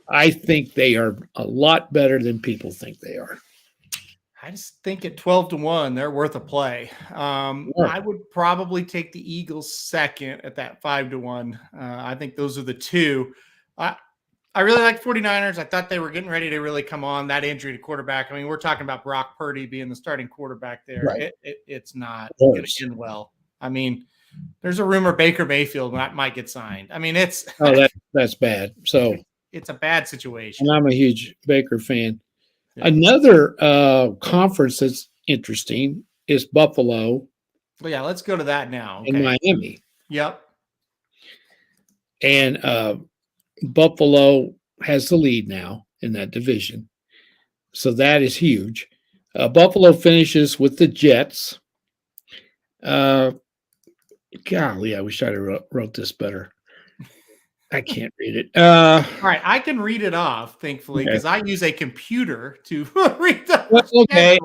B: I think they are a lot better than people think they are.
C: I just think at 12-1, they're worth a play. I would probably take the Eagles second at that 5-1. I think those are the two. I really like 49ers. I thought they were getting ready to really come on. That injury to quarterback. I mean, we're talking about Brock Purdy being the starting quarterback there.
B: Right.
C: It's not going to end well. I mean, there's a rumor Baker Mayfield might get signed. I mean, it's
B: that's bad. So
C: it's a bad situation.
B: And I'm a huge Baker fan. Yeah. Another conference that's interesting is Buffalo.
C: Well, yeah, let's go to that now.
B: Okay. And Miami.
C: Yep.
B: And Buffalo has the lead now in that division. So that is huge. Buffalo finishes with the Jets. Golly, I wish I'd have wrote this better. I can't read it.
C: All right, I can read it off, thankfully, because I use a computer to read the
B: okay.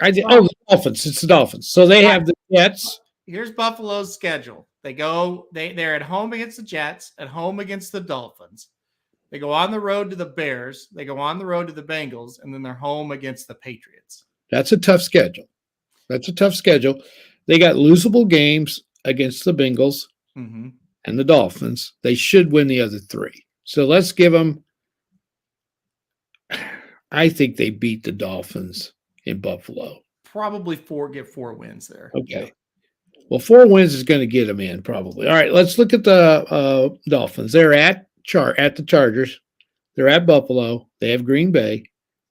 B: The Dolphins. It's the Dolphins. So they have the Jets.
C: Here's Buffalo's schedule. They're at home against the Jets, at home against the Dolphins. They go on the road to the Bears. They go on the road to the Bengals, and then they're home against the Patriots.
B: That's a tough schedule. They got losable games against the Bengals and the Dolphins. They should win the other 3. So let's give them. I think they beat the Dolphins in Buffalo.
C: Probably get 4 wins there.
B: Okay. Well, 4 wins is going to get them in probably. All right, let's look at the Dolphins. They're at the Chargers. They're at Buffalo. They have Green Bay.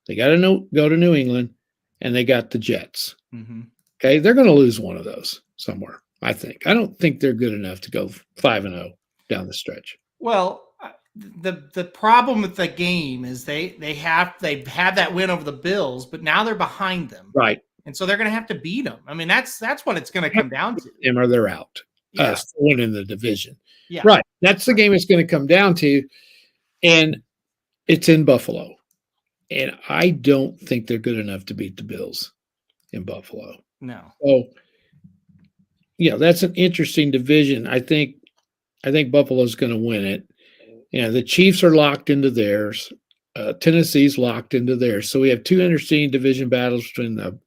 B: They got to go to New England, and they got the Jets.
C: Mm-hmm.
B: Okay, they're going to lose one of those somewhere. I think. I don't think they're good enough to go 5-0 down the stretch.
C: Well, the problem with the game is they had that win over the Bills, but now they're behind them.
B: Right.
C: And so they're going to have to beat them. I mean, that's what it's going to come down to.
B: Them or they're out. Winning the division.
C: Yeah.
B: Right. That's the game it's going to come down to. And it's in Buffalo. And I don't think they're good enough to beat the Bills in Buffalo.
C: No.
B: So, that's an interesting division. I think Buffalo's going to win it. The Chiefs are locked into theirs. Tennessee's locked into theirs. So we have 2 interesting division battles between the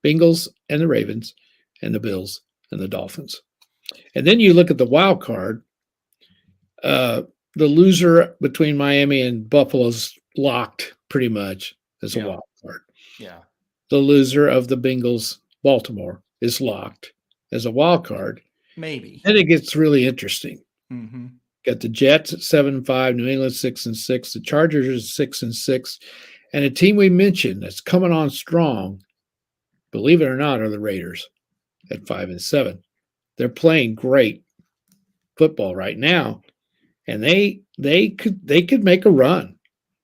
B: Bengals and the Ravens and the Bills and the Dolphins. And then you look at the wild card. The loser between Miami and Buffalo's locked pretty much as a wild card.
C: Yeah.
B: The loser of the Bengals Baltimore is locked as a wild card.
C: Maybe.
B: Then it gets really interesting.
C: Mm-hmm.
B: Got the Jets at 7-5, New England 6-6, the Chargers are 6-6, and a team we mentioned that's coming on strong, believe it or not, are the Raiders at 5-7. They're playing great football right now, and they could make a run.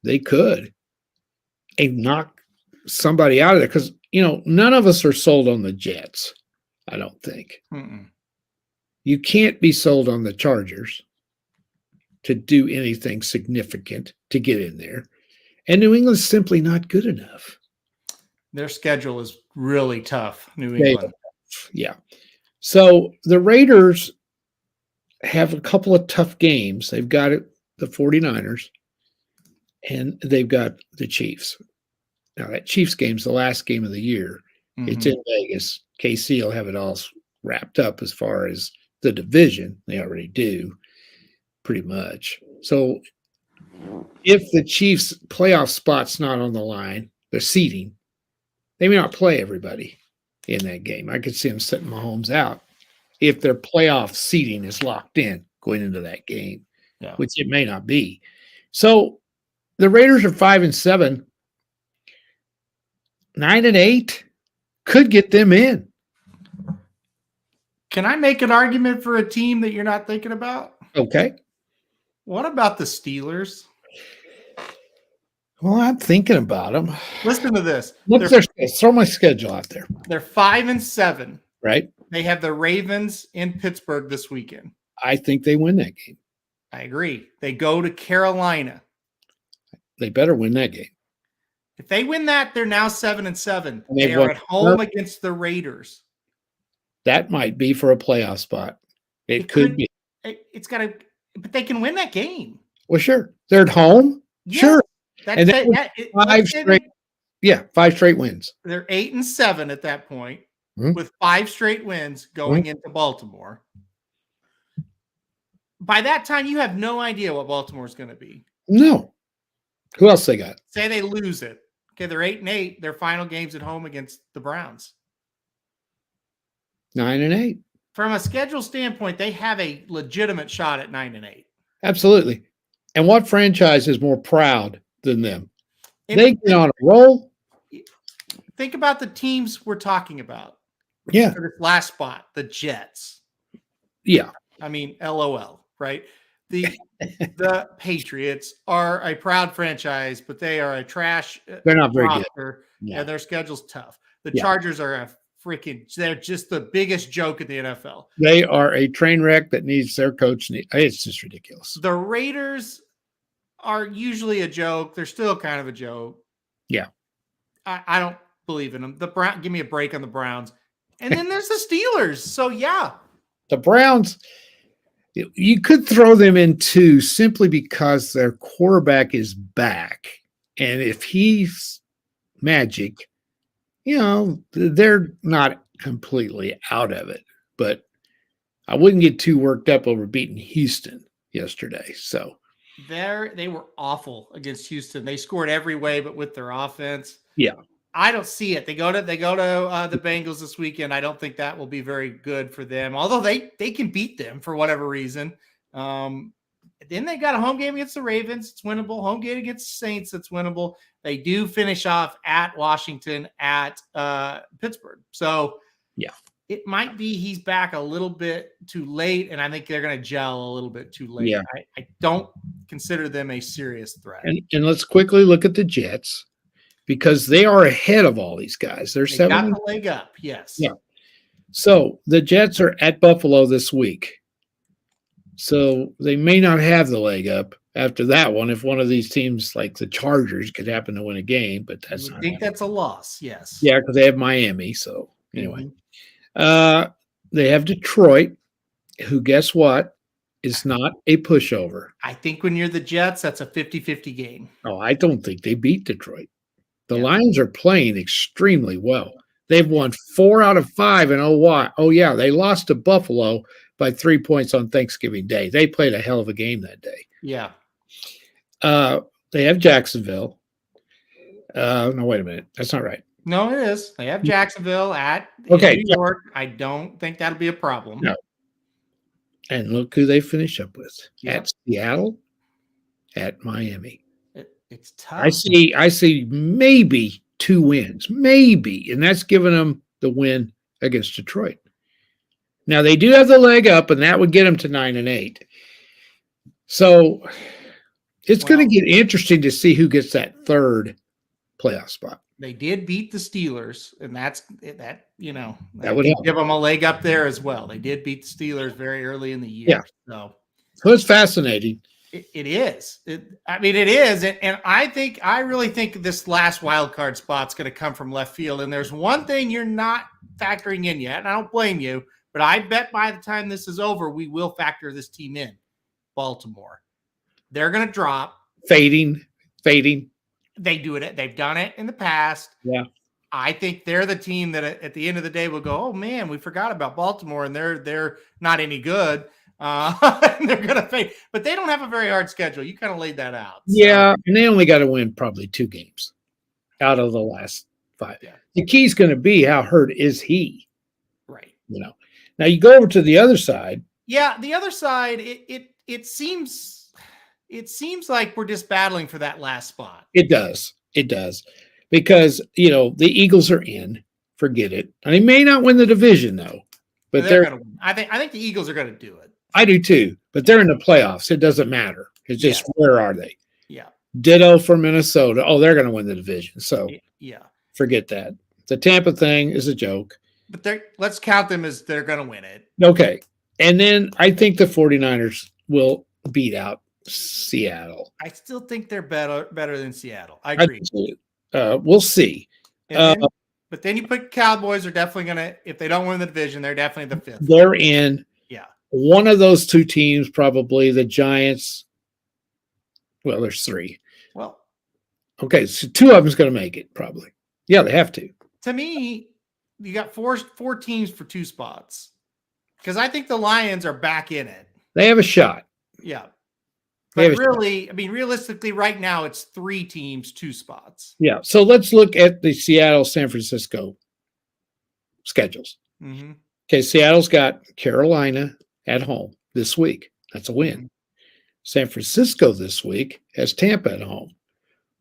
B: They could and knock somebody out of there because none of us are sold on the Jets. I don't think.
C: Mm-mm.
B: You can't be sold on the Chargers to do anything significant to get in there. And New England's simply not good enough.
C: Their schedule is really tough, New England.
B: Yeah. So the Raiders have a couple of tough games. They've got the 49ers, and they've got the Chiefs. Now, that Chiefs game's the last game of the year. Mm-hmm. It's in Vegas. KC will have it all wrapped up as far as the division. They already do, pretty much. So if the Chiefs' playoff spot's not on the line, they're seeding, they may not play everybody. in that game. I could see them setting Mahomes out if their playoff seeding is locked in going into that game,
C: Yeah.
B: which it may not be. So the Raiders are 5-7, 9-8 could get them in.
C: Can I make an argument for a team that you're not thinking about?
B: Okay.
C: What about the Steelers?
B: Well, I'm thinking about them.
C: Listen to this.
B: What's their schedule? Throw my schedule out there.
C: They're 5-7.
B: Right?
C: They have the Ravens in Pittsburgh this weekend.
B: I think they win that game.
C: I agree. They go to Carolina.
B: They better win that game.
C: If they win that, they're now 7-7.
B: And
C: They
B: they've
C: are
B: won
C: at home
B: 4.
C: against the Raiders.
B: That might be for a playoff spot. It could be.
C: It's got to, but they can win that game.
B: Well, sure. They're at home.
C: Yes,
B: Sure.
C: That's
B: And
C: it.
B: that was 5 straight. Yeah, 5 straight wins.
C: They're 8-7 at that point,
B: Mhm.
C: with 5 straight wins going into Baltimore. By that time, you have no idea what Baltimore's going to be.
B: No. Who else they got?
C: Say they lose it. Okay, they're 8-8. Their final games at home against the Browns.
B: 9-8.
C: From a schedule standpoint, they have a legitimate shot at 9-8.
B: Absolutely. And what franchise is more proud than them?
C: And
B: They get on a roll.
C: think about the teams we're talking about
B: Yeah.
C: for this last spot, the Jets.
B: Yeah.
C: I mean, LOL, right? The Patriots are a proud franchise, but they are a trash
B: They're not very good.
C: roster,
B: Yeah.
C: and their schedule's tough. The
B: Yeah.
C: Chargers are they're just the biggest joke in the NFL.
B: They are a train wreck that needs their coach. It's just ridiculous.
C: The Raiders are usually a joke. They're still kind of a joke.
B: Yeah.
C: I don't believe in them. Give me a break on the Browns. And then there's the Steelers. So yeah.
B: The Browns, you could throw them in two simply because their quarterback is back. And if he's magic, they're not completely out of it. But I wouldn't get too worked up over beating Houston yesterday. So
C: They were awful against Houston. They scored every way but with their offense.
B: Yeah.
C: I don't see it. They go to the Bengals this weekend. I don't think that will be very good for them. Although they can beat them for whatever reason. Then they got a home game against the Ravens. It's winnable. Home game against the Saints. It's winnable. They do finish off at Washington, at Pittsburgh. So
B: yeah,
C: it might be he's back a little bit too late, and I think they're going to gel a little bit too late.
B: Yeah.
C: I don't consider them a serious threat.
B: And let's quickly look at the Jets because they are ahead of all these guys. They're
C: They
B: 7.
C: got the leg up, yes.
B: Yeah. So the Jets are at Buffalo this week. So they may not have the leg up after that one if one of these teams like the Chargers could happen to win a game, but that's
C: I
B: not
C: think
B: happening.
C: that's a loss, yes.
B: Yeah, because they have Miami. So anyway.
C: Mhm.
B: They have Detroit, who guess what? Is not a pushover.
C: I think when you're the Jets, that's a 50-50 game.
B: No, I don't think they beat Detroit. The
C: Yeah.
B: Lions are playing extremely well. They've won 4 out of 5 and oh yeah, they lost to Buffalo by 3 points on Thanksgiving Day. They played a hell of a game that day.
C: Yeah.
B: They have Jacksonville. No, wait a minute. That's not right.
C: No, it is. They have Jacksonville at
B: Okay,
C: New York. I don't think that'll be a problem.
B: No. And look who they finish up with.
C: Yeah.
B: At Seattle, at Miami.
C: It's tough.
B: I see maybe 2 wins. Maybe. And that's giving them the win against Detroit. Now they do have the leg up, and that would get them to 9-8. So it's going to get interesting to see who gets that third playoff spot.
C: They did beat the Steelers, and that
B: would help.
C: give them a leg up there as well. They did beat the Steelers very early in the year.
B: Yeah. So it's fascinating.
C: It is. It is. And I really think this last wild card spot's going to come from left field. And there's one thing you're not factoring in yet, and I don't blame you, but I bet by the time this is over, we will factor this team in. Baltimore. They're going to drop.
B: Fading.
C: They do it. They've done it in the past.
B: Yeah.
C: I think they're the team that at the end of the day will go, oh man, we forgot about Baltimore and they're not any good. And they're going to fade, but they don't have a very hard schedule. You kind of laid that out. So.
B: Yeah. And they only got to win probably 2 games out of the last 5.
C: Yeah.
B: The key's going to be how hurt is he?
C: Right.
B: Now you go over to the other side.
C: Yeah, the other side, it seems like we're just battling for that last spot.
B: It does. It does. Because, the Eagles are in. Forget it. And they may not win the division, though. But
C: they're going to win. I think the Eagles are going to do it.
B: I do too. But they're in the playoffs. It doesn't matter. It's just where are they?
C: Yeah.
B: Ditto for Minnesota. Oh, they're going to win the division. So
C: yeah,
B: forget that. The Tampa thing is a joke.
C: But let's count them as they're going to win it.
B: Okay. And then I think the 49ers will beat out Seattle.
C: I still think they're better than Seattle. I agree.
B: We'll see.
C: But then you put Cowboys are definitely going to, if they don't win the division, they're definitely the 5th.
B: They're in.
C: Yeah.
B: One of those two teams, probably the Giants. Well, there's 3.
C: Well,
B: okay. So 2 of them's going to make it probably. Yeah, they have to.
C: To me, you got four teams for 2 spots because I think the Lions are back in it.
B: They have a shot.
C: Yeah. But really, realistically, right now it's 3 teams, 2 spots.
B: Yeah. So let's look at the Seattle, San Francisco schedules.
C: Mm-hmm.
B: Okay. Seattle's got Carolina at home this week. That's a win. Mm-hmm. San Francisco this week has Tampa at home.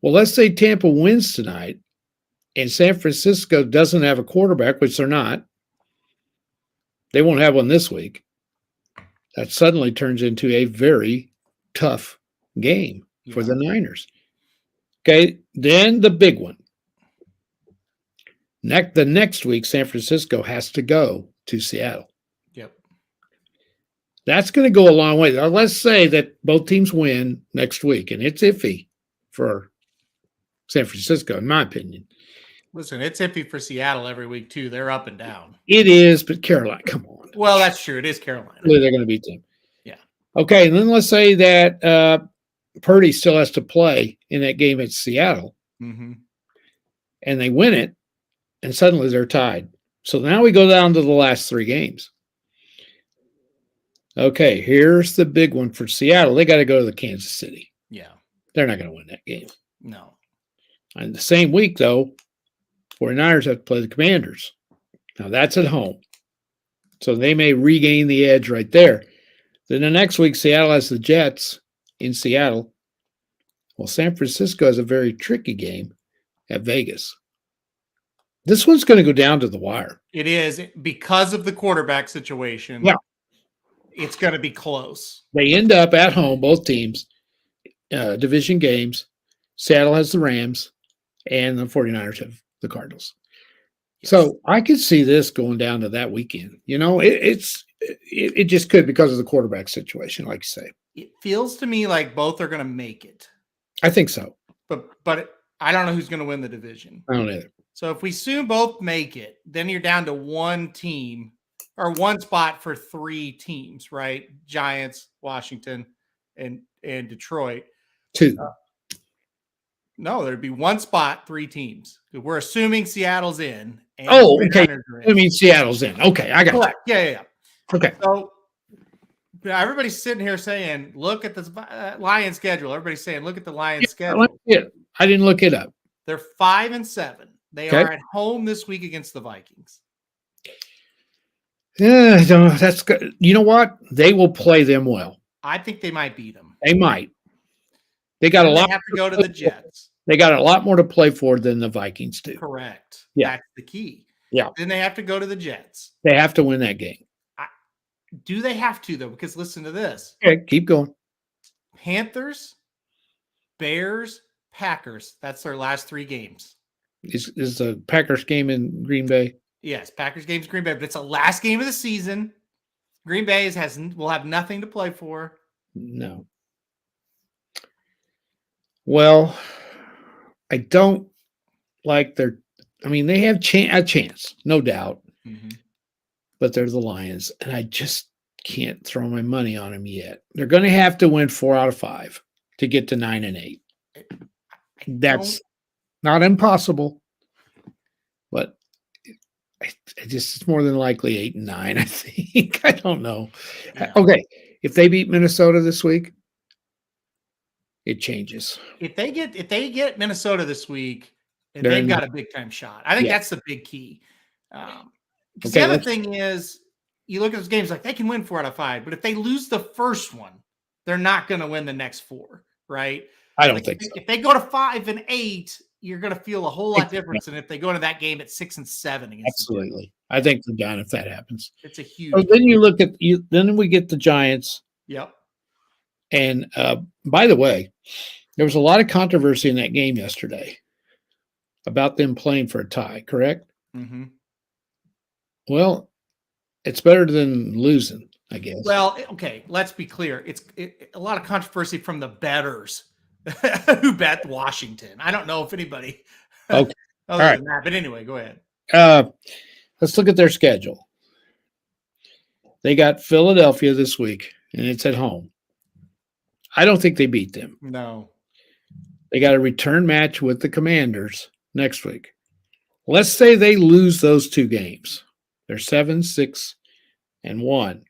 B: Well, let's say Tampa wins tonight and San Francisco doesn't have a quarterback, which they're not. They won't have one this week. That suddenly turns into a very tough game for the Niners. Okay, then the big one. The next week, San Francisco has to go to Seattle.
C: Yep.
B: That's going to go a long way. Now, let's say that both teams win next week, and it's iffy for San Francisco, in my opinion.
C: Listen, it's iffy for Seattle every week, too. They're up and down.
B: It is, but Carolina, come on.
C: Well, that's true. It is Carolina.
B: They're going to beat them.
C: Yeah.
B: Okay, and then let's say that Purdy still has to play in that game at Seattle,
C: mm-hmm.
B: and they win it, and suddenly they're tied. So now we go down to the last 3 games. Okay, here's the big one for Seattle. They got to go to the Kansas City.
C: Yeah.
B: They're not going to win that game.
C: No.
B: And the same week, though, 49ers have to play the Commanders. Now, that's at home. So they may regain the edge right there. Then the next week, Seattle has the Jets in Seattle. Well, San Francisco has a very tricky game at Vegas. This one's going to go down to the wire.
C: It is because of the quarterback situation.
B: Yeah.
C: It's going to be close.
B: They end up at home, both teams, division games. Seattle has the Rams, and the 49ers have the Cardinals. Yes. So I could see this going down to that weekend. It just could because of the quarterback situation, like you say.
C: It feels to me like both are going to make it.
B: I think so.
C: But I don't know who's going to win the division.
B: I don't either.
C: So if we assume both make it, then you're down to 1 team or 1 spot for 3 teams, right? Giants, Washington, and Detroit.
B: 2.
C: No, there'd be 1 spot, 3 teams. We're assuming Seattle's in. And
B: okay. I mean, Seattle's in. Okay, I got
C: Correct. You. Yeah.
B: Okay.
C: So everybody's sitting here saying, look at the Lions schedule. Everybody's saying, look at the Lions schedule.
B: I didn't look it up.
C: They're 5-7. They are at home this week against the Vikings.
B: Yeah, that's good. You know what? They will play them well.
C: I think they might beat them.
B: They might. They got a lot.
C: They have to go to the Jets.
B: They got a lot more to play for than the Vikings do.
C: Correct.
B: Yeah.
C: That's the key.
B: Yeah.
C: Then they have to go to the Jets.
B: They have to win that game.
C: Do they have to, though? Because listen to this.
B: Okay, keep going.
C: Panthers, Bears, Packers. That's their last 3 games.
B: Is the Packers game in Green Bay?
C: Yes, Packers game's Green Bay, but it's the last game of the season. Green Bay will have nothing to play for.
B: No. Well, I don't like their. I mean, they have a chance, no doubt, but they're the Lions, and I just can't throw my money on them yet. They're going to have to win 4 out of 5 to get to 9-8. That's not impossible, but it's more than likely 8 and 9. I think. I don't know. Yeah. Okay, if they beat Minnesota this week, it changes.
C: If they get Minnesota this week, And
B: They're
C: they've
B: in
C: got
B: the-
C: a big time shot. I think
B: Yeah.
C: that's the big key. 'Cause
B: Okay,
C: the other
B: let's-
C: thing is, you look at those games like they can win 4 out of 5, but if they lose the first one, they're not going to win the next 4, right?
B: I don't
C: Like
B: think so.
C: if they go to 5 and 8, you're going to feel a whole lot
B: Exactly.
C: different than if they go into that game at 6 and 7 against the
B: Absolutely. I think they're done if that happens.
C: It's a huge.
B: So then you look at you. Then we get the Giants.
C: Yep.
B: And by the way, there was a lot of controversy in that game yesterday about them playing for a tie. Correct?
C: Mm-hmm.
B: Well, it's better than losing, I guess.
C: Well, okay. Let's be clear. It's a lot of controversy from the bettors who bet Washington. I don't know if anybody.
B: Okay.
C: Other
B: All right.
C: than that, but anyway, go ahead.
B: Let's look at their schedule. They got Philadelphia this week, and it's at home. I don't think they beat them.
C: No.
B: They got a return match with the Commanders next week. Let's say they lose those 2 games. They're 7-6-1. And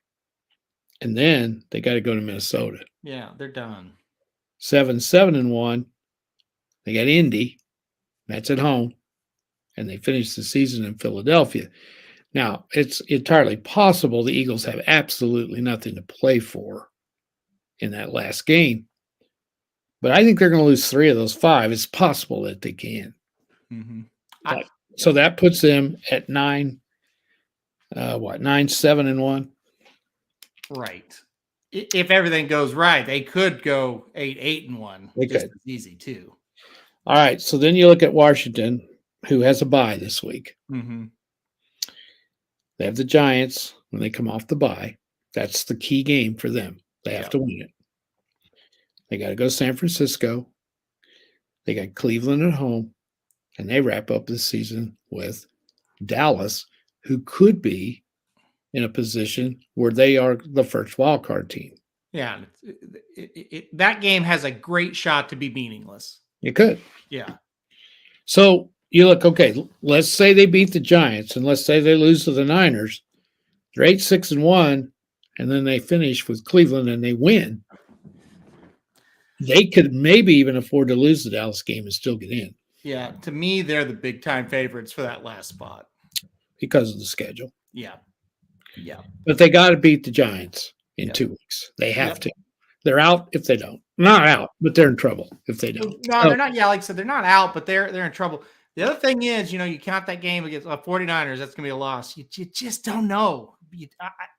B: then they got to go to Minnesota.
C: Yeah, they're done.
B: 7-7-1. They got Indy. That's at home. And they finish the season in Philadelphia. Now, it's entirely possible the Eagles have absolutely nothing to play for in that last game. But I think they're going to lose 3 of those 5. It's possible that they can.
C: Mm-hmm.
B: So that puts them at 9-7-1.
C: Right. If everything goes right, they could go 8-8-1.
B: They
C: Just
B: could.
C: as easy too.
B: All right. So then you look at Washington, who has a bye this week.
C: Mm-hmm.
B: They have the Giants when they come off the bye. That's the key game for them. They have to win it. They got to go to San Francisco. They got Cleveland at home. And they wrap up the season with Dallas, who could be in a position where they are the first wild card team.
C: Yeah. That game has a great shot to be meaningless.
B: It could.
C: Yeah.
B: So you look, okay, let's say they beat the Giants and let's say they lose to the Niners. They're 8-6-1, and then they finish with Cleveland and they win. They could maybe even afford to lose the Dallas game and still get in
C: Yeah. To me, they're the big time favorites for that last spot.
B: because of the schedule.
C: Yeah. Yeah.
B: But they got to beat the Giants in
C: Yep.
B: 2 weeks. They have
C: Yep.
B: to. They're out if they don't. Not out, but they're in trouble if they don't.
C: No, they're not. Yeah, like I said, they're not out, but they're in trouble. The other thing is, you count that game against 49ers, that's going to be a loss. You just don't know.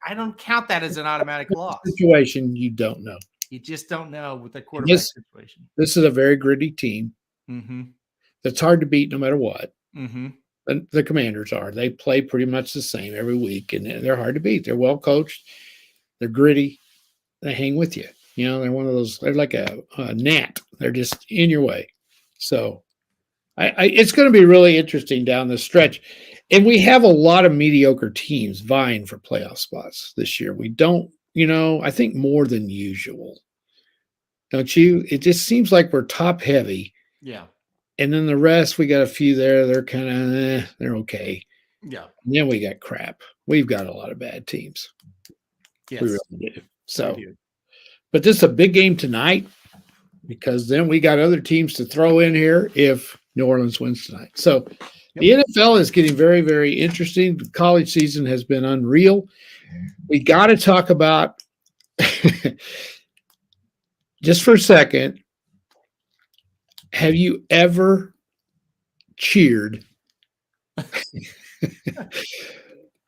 C: I don't count that as an automatic loss.
B: Situation you don't know.
C: You just don't know with the quarterback situation.
B: This is a very gritty team
C: Mm-hmm.
B: that's hard to beat no matter what.
C: Mm-hmm.
B: And the Commanders are. They play pretty much the same every week, and they're hard to beat. They're well coached. They're gritty. They hang with you. They're one of those. They're like a gnat. They're just in your way. So, it's going to be really interesting down the stretch. And we have a lot of mediocre teams vying for playoff spots this year. We don't, I think more than usual. Don't you? It just seems like we're top heavy.
C: Yeah.
B: And then the rest, we got a few there. They're kind of, they're okay.
C: Yeah.
B: And then we got crap. We've got a lot of bad teams.
C: Yes.
B: We really do. So,
C: We do.
B: but this is a big game tonight because then we got other teams to throw in here if New Orleans wins tonight. So the NFL is getting very, very interesting. The college season has been unreal. We got to talk about, just for a second, have you ever cheered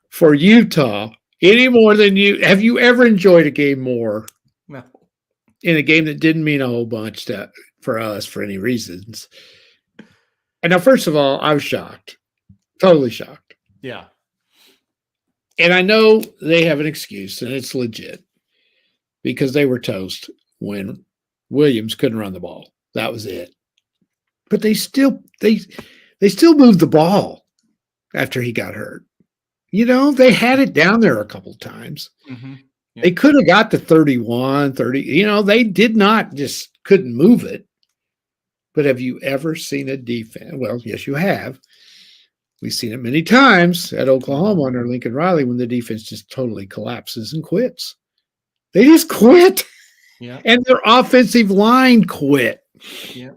B: for Utah any more than have you ever enjoyed a game more
C: No.
B: in a game that didn't mean a whole bunch for us for any reasons? And now, first of all, I was shocked, totally shocked.
C: Yeah.
B: And I know they have an excuse, and it's legit because they were toast when Williams couldn't run the ball. That was it. But they still moved the ball after he got hurt. They had it down there a couple times.
C: Mm-hmm. Yeah.
B: They could have got to 31, 30. They did not, just couldn't move it. But have you ever seen a defense? Well, yes, you have. We've seen it many times at Oklahoma under Lincoln Riley when the defense just totally collapses and quits. They just quit.
C: Yeah.
B: And their offensive line quit.
C: Yeah.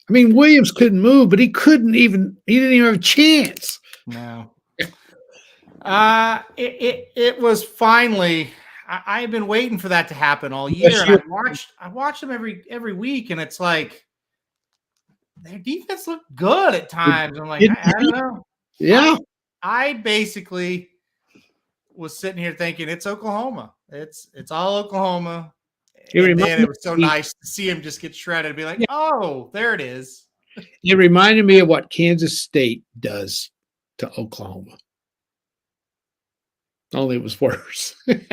B: I mean, Williams couldn't move, but he didn't even have a chance.
C: No. It was finally. I've been waiting for that to happen all year, and I watched them every week, and it's like their defense looked good at times. I'm like, I don't know.
B: Yeah.
C: I basically was sitting here thinking it's Oklahoma. It's all Oklahoma. And then it was so nice to see him just get shredded and be like, oh, there it is.
B: It reminded me of what Kansas State does to Oklahoma. Only it was worse. And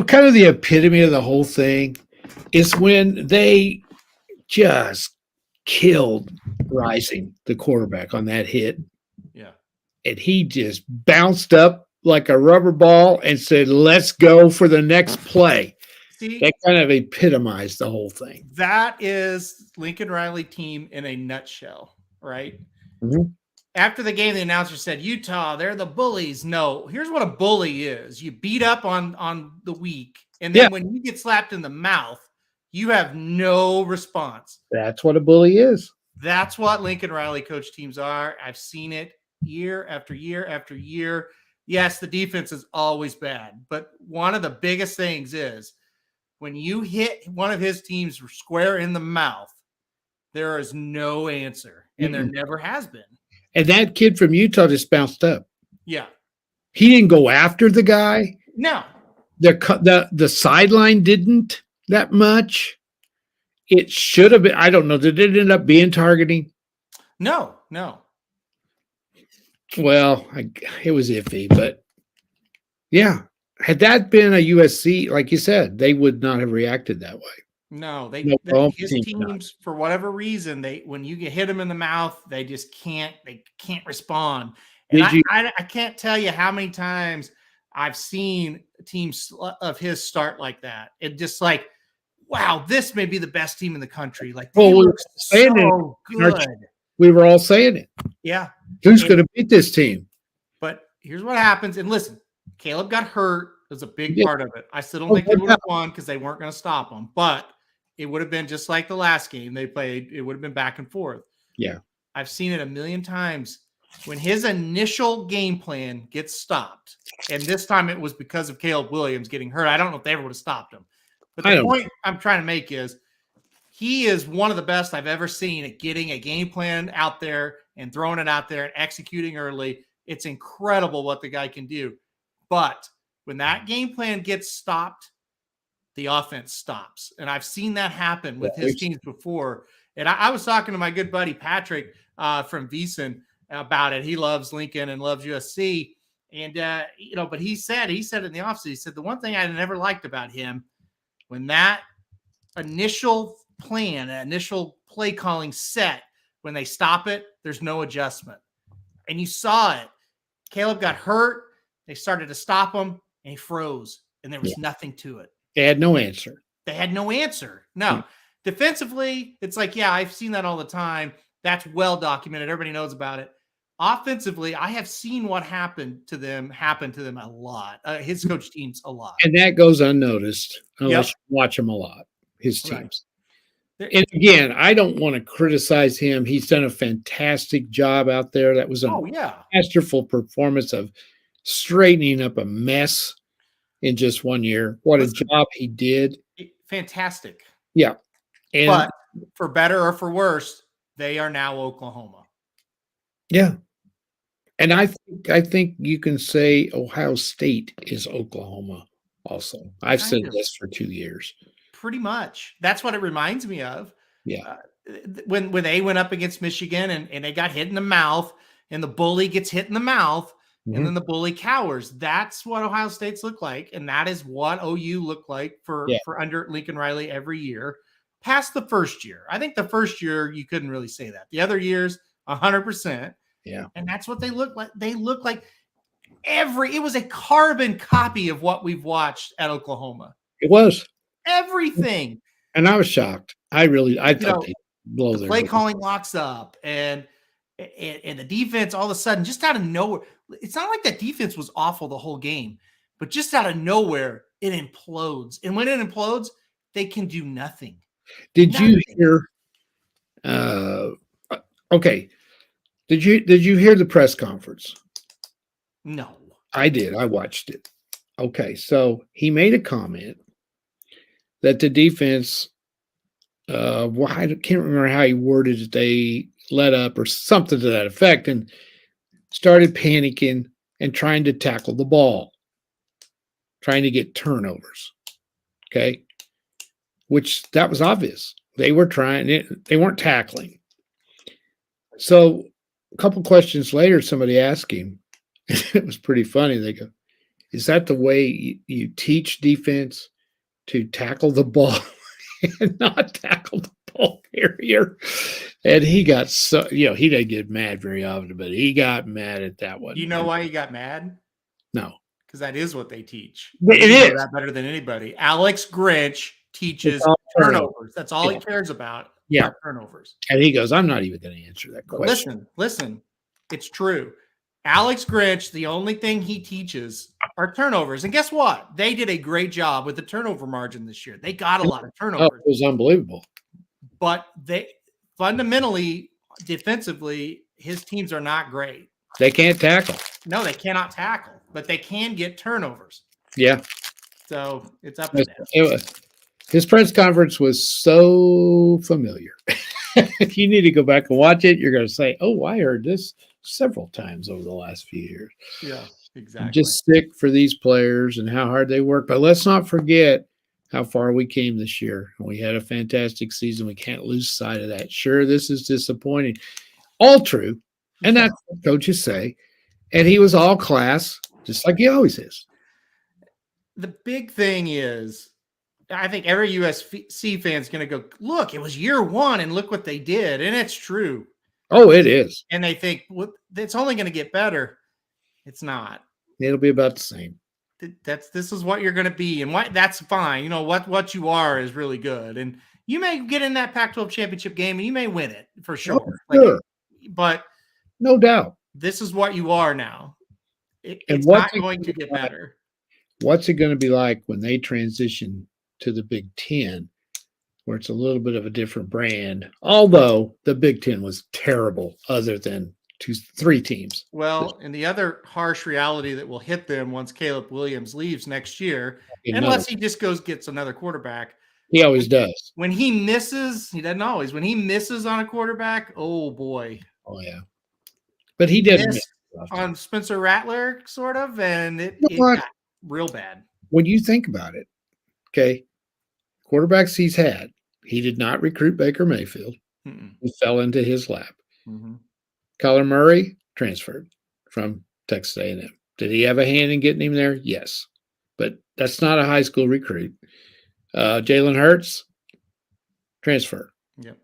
B: kind of the epitome of the whole thing is when they just killed Rising, the quarterback, on that hit.
C: Yeah.
B: And he just bounced up like a rubber ball and said, let's go for the next play.
C: See,
B: that kind of epitomized the whole thing.
C: That is Lincoln Riley team in a nutshell, right?
B: Mm-hmm.
C: After the game, the announcer said, Utah, they're the bullies. No, here's what a bully is. You beat up on the weak, and then when you get slapped in the mouth, you have no response.
B: That's what a bully is.
C: That's what Lincoln Riley coach teams are. I've seen it year after year after year. Yes, the defense is always bad, but one of the biggest things is when you hit one of his teams square in the mouth, there is no answer, and there never has been.
B: And that kid from Utah just bounced up.
C: Yeah.
B: He didn't go after the guy.
C: No.
B: The sideline didn't that much. It should have been. I don't know. Did it end up being targeting?
C: No.
B: Well, it was iffy, but yeah. Had that been a USC, like you said, they would not have reacted that way.
C: No, his teams, for whatever reason, when you get hit them in the mouth, they just can't respond. And I can't tell you how many times I've seen teams of his start like that. It just like, wow, this may be the best team in the country. Like, they look so good.
B: We were all saying it.
C: Yeah.
B: Who's going to beat this team?
C: But here's what happens. And listen, Caleb got hurt. It was a big part of it. I still don't think they would have won because they weren't going to stop him. But it would have been just like the last game they played. It would have been back and forth.
B: Yeah.
C: I've seen it a million times when his initial game plan gets stopped. And this time it was because of Caleb Williams getting hurt. I don't know if they ever would have stopped him. But the point I'm trying to make is he is one of the best I've ever seen at getting a game plan out there and throwing it out there and executing early. It's incredible what the guy can do. But when that game plan gets stopped, the offense stops. And I've seen that happen with his teams before. And I was talking to my good buddy Patrick from VEASAN about it. He loves Lincoln and loves USC. And, but he said in the offseason, he said, the one thing I never liked about him, when that initial plan, initial play calling set, when they stop it, there's no adjustment. And you saw it. Caleb got hurt. They started to stop him, and he froze, and there was nothing to it.
B: They had no answer.
C: No. Defensively, it's like, yeah, I've seen that all the time. That's well documented. Everybody knows about it. Offensively, I have seen what happened to them a lot. His coach teams a lot.
B: And that goes unnoticed unless you watch him a lot, his teams. Right. And again, I don't want to criticize him. He's done a fantastic job out there. That was a masterful performance of straightening up a mess in just 1 year. What a job he did.
C: Fantastic.
B: Yeah.
C: But for better or for worse, they are now Oklahoma.
B: Yeah. And I think you can say Ohio State is Oklahoma also. I've said this for 2 years.
C: Pretty much. That's what it reminds me of.
B: Yeah.
C: When they went up against Michigan and they got hit in the mouth, and the bully gets hit in the mouth, and then the bully cowers. That's what Ohio State's look like, and that is what OU looked like for under Lincoln Riley every year. Past the first year, I think the first year you couldn't really say that. The other years, 100%.
B: Yeah,
C: and that's what they look like. They look like it was a carbon copy of what we've watched at Oklahoma.
B: It was
C: everything,
B: and I was shocked. I thought they blow
C: the play calling locks up and the defense all of a sudden just out of nowhere. It's not like that defense was awful the whole game, but just out of nowhere it implodes. And when it implodes, they can do nothing.
B: Did you
C: Nothing.
B: hear? Okay. Did you hear the press conference?
C: No.
B: I did. I watched it. Okay, so he made a comment that the defense, well, I can't remember how he worded it. They let up or something to that effect, and started panicking and trying to tackle the ball, trying to get turnovers. Okay, which that was obvious. They were trying it. They weren't tackling. So a couple questions later, somebody asked him. It was pretty funny. They go, "Is that the way you teach defense to tackle the ball and not tackle the ball carrier?" And he got so, he didn't get mad very often, but he got mad at that one.
C: You know why he got mad?
B: No.
C: Because that is what they teach.
B: It
C: You know
B: is.
C: that better than anybody. Alex Grinch teaches
B: It's all
C: turnovers. That's all
B: Yeah.
C: he cares about.
B: Yeah.
C: are turnovers.
B: And he goes, "I'm not even going to answer that
C: But
B: question."
C: listen. It's true. Alex Grinch, the only thing he teaches are turnovers. And guess what? They did a great job with the turnover margin this year. They got a lot of
B: Oh,
C: turnovers.
B: it was unbelievable.
C: But they fundamentally, defensively, his teams are not great.
B: They can't tackle.
C: No, they cannot tackle, but they can get turnovers.
B: Yeah.
C: So it's up to them.
B: His press conference was so familiar. You need to go back and watch it. You're going to say, "Oh, I heard this several times over the last few years."
C: Yeah, exactly.
B: Just sick for these players and how hard they work. But let's not forget how far we came this year. We had a fantastic season. We can't lose sight of that. Sure, this is disappointing. All true. And that's what coaches say. And he was all class, just like he always is.
C: The big thing is, I think every USC fan is going to go, look, it was year one and look what they did. And it's true.
B: Oh, it is.
C: And they think, well, it's only going to get better. It's not.
B: It'll be about the same.
C: This is what you're going to be. And that's fine. You know, what you are is really good. And you may get in that Pac-12 championship game and you may win it for sure.
B: Sure.
C: But
B: No doubt.
C: this is what you are now. It's
B: what's
C: not going to get better.
B: What's it going to be like when they transition to the Big Ten, where it's a little bit of a different brand? Although the Big Ten was terrible, other than 3 teams.
C: Well, and the other harsh reality that will hit them once Caleb Williams leaves next year,
B: Another-
C: unless he just gets another quarterback.
B: He always does.
C: When he misses, he doesn't always. When he misses on a quarterback, oh boy.
B: Oh yeah, but he didn't miss
C: on Spencer Rattler, sort of, and it got real bad.
B: When you think about it, okay, quarterbacks he's had, he did not recruit Baker Mayfield. He fell into his lap.
C: Mm-hmm.
B: Kyler Murray transferred from Texas A&M. Did he have a hand in getting him there? Yes, but that's not a high school recruit. Jalen Hurts transfer.
C: Yep.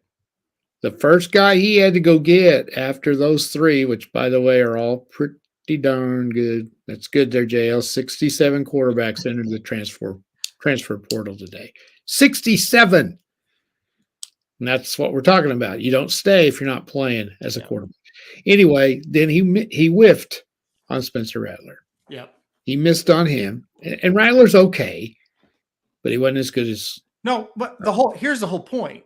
B: The first guy he had to go get after those 3, which by the way are all pretty darn good. That's good there, JL. 67 quarterbacks entered the transfer portal today. 67. And that's what we're talking about. You don't stay if you're not playing as a quarterback. Anyway, then he whiffed on Spencer Rattler.
C: Yep.
B: He missed on him. And Rattler's okay, but he wasn't as good as.
C: No, but here's the whole point.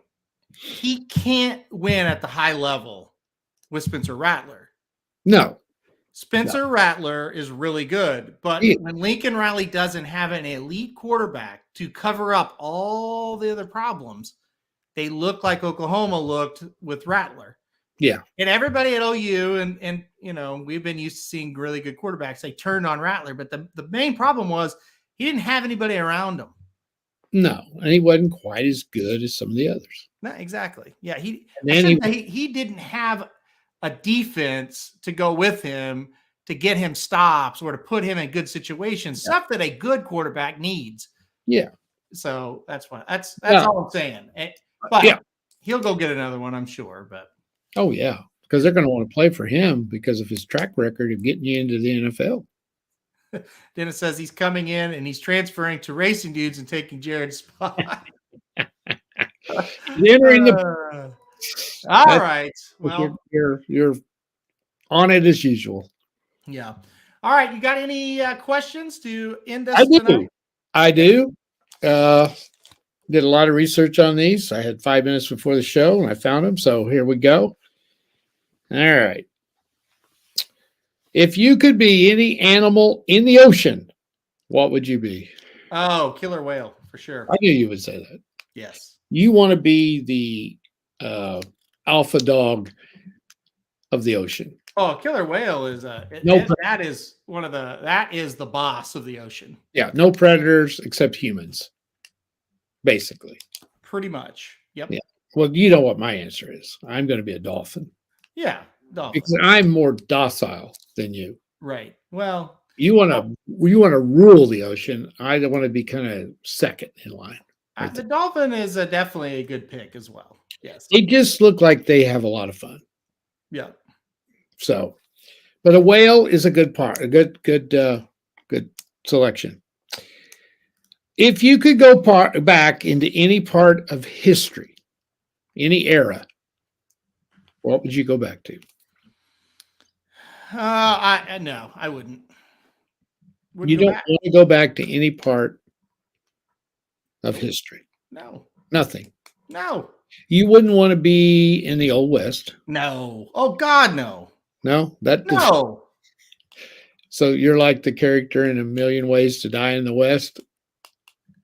C: He can't win at the high level with Spencer Rattler.
B: No.
C: Spencer Rattler is really good, but when Lincoln Riley doesn't have an elite quarterback to cover up all the other problems, they look like Oklahoma looked with Rattler.
B: Yeah.
C: And everybody at OU and you know, we've been used to seeing really good quarterbacks. They turned on Rattler, but the main problem was he didn't have anybody around him.
B: No, and he wasn't quite as good as some of the others.
C: No, exactly. Yeah, he didn't have a defense to go with him to get him stops or to put him in good situations, stuff that a good quarterback needs.
B: Yeah.
C: So that's all I'm saying. But he'll go get another one, I'm sure. But
B: oh yeah, because they're going to want to play for him because of his track record of getting you into the NFL.
C: Then it says he's coming in and he's transferring to Racing Dudes and taking Jared's spot.
B: Entering the.
C: All right. Well,
B: you're on it as usual.
C: Yeah. All right. You got any questions to end us tonight?
B: I do. did a lot of research on these. I had 5 minutes before the show and I found them. So here we go. All right. If you could be any animal in the ocean, what would you be?
C: Oh, killer whale for sure.
B: I knew you would say that.
C: Yes.
B: You want to be the alpha dog of the ocean.
C: Oh, killer whale is
B: No
C: that is the boss of the ocean.
B: Yeah, no predators except humans, basically.
C: Pretty much. Yep.
B: Yeah. Well, you know what my answer is. I'm going to be a dolphin
C: Yeah. Dolphin.
B: because I'm more docile than you.
C: Right. Well,
B: You want to rule the ocean. I want to be kind of second in line.
C: the dolphin is definitely a good pick as well. Yes.
B: They just look like they have a lot of fun.
C: Yeah.
B: So, but a whale is a good part, a good selection. If you could go back into any part of history, any era, what would you go back to?
C: No, I wouldn't.
B: You don't want to go back to any part of history.
C: No.
B: Nothing.
C: No.
B: You wouldn't want to be in the Old West.
C: No. Oh God, no.
B: No,
C: No.
B: So you're like the character in A Million Ways to Die in the West.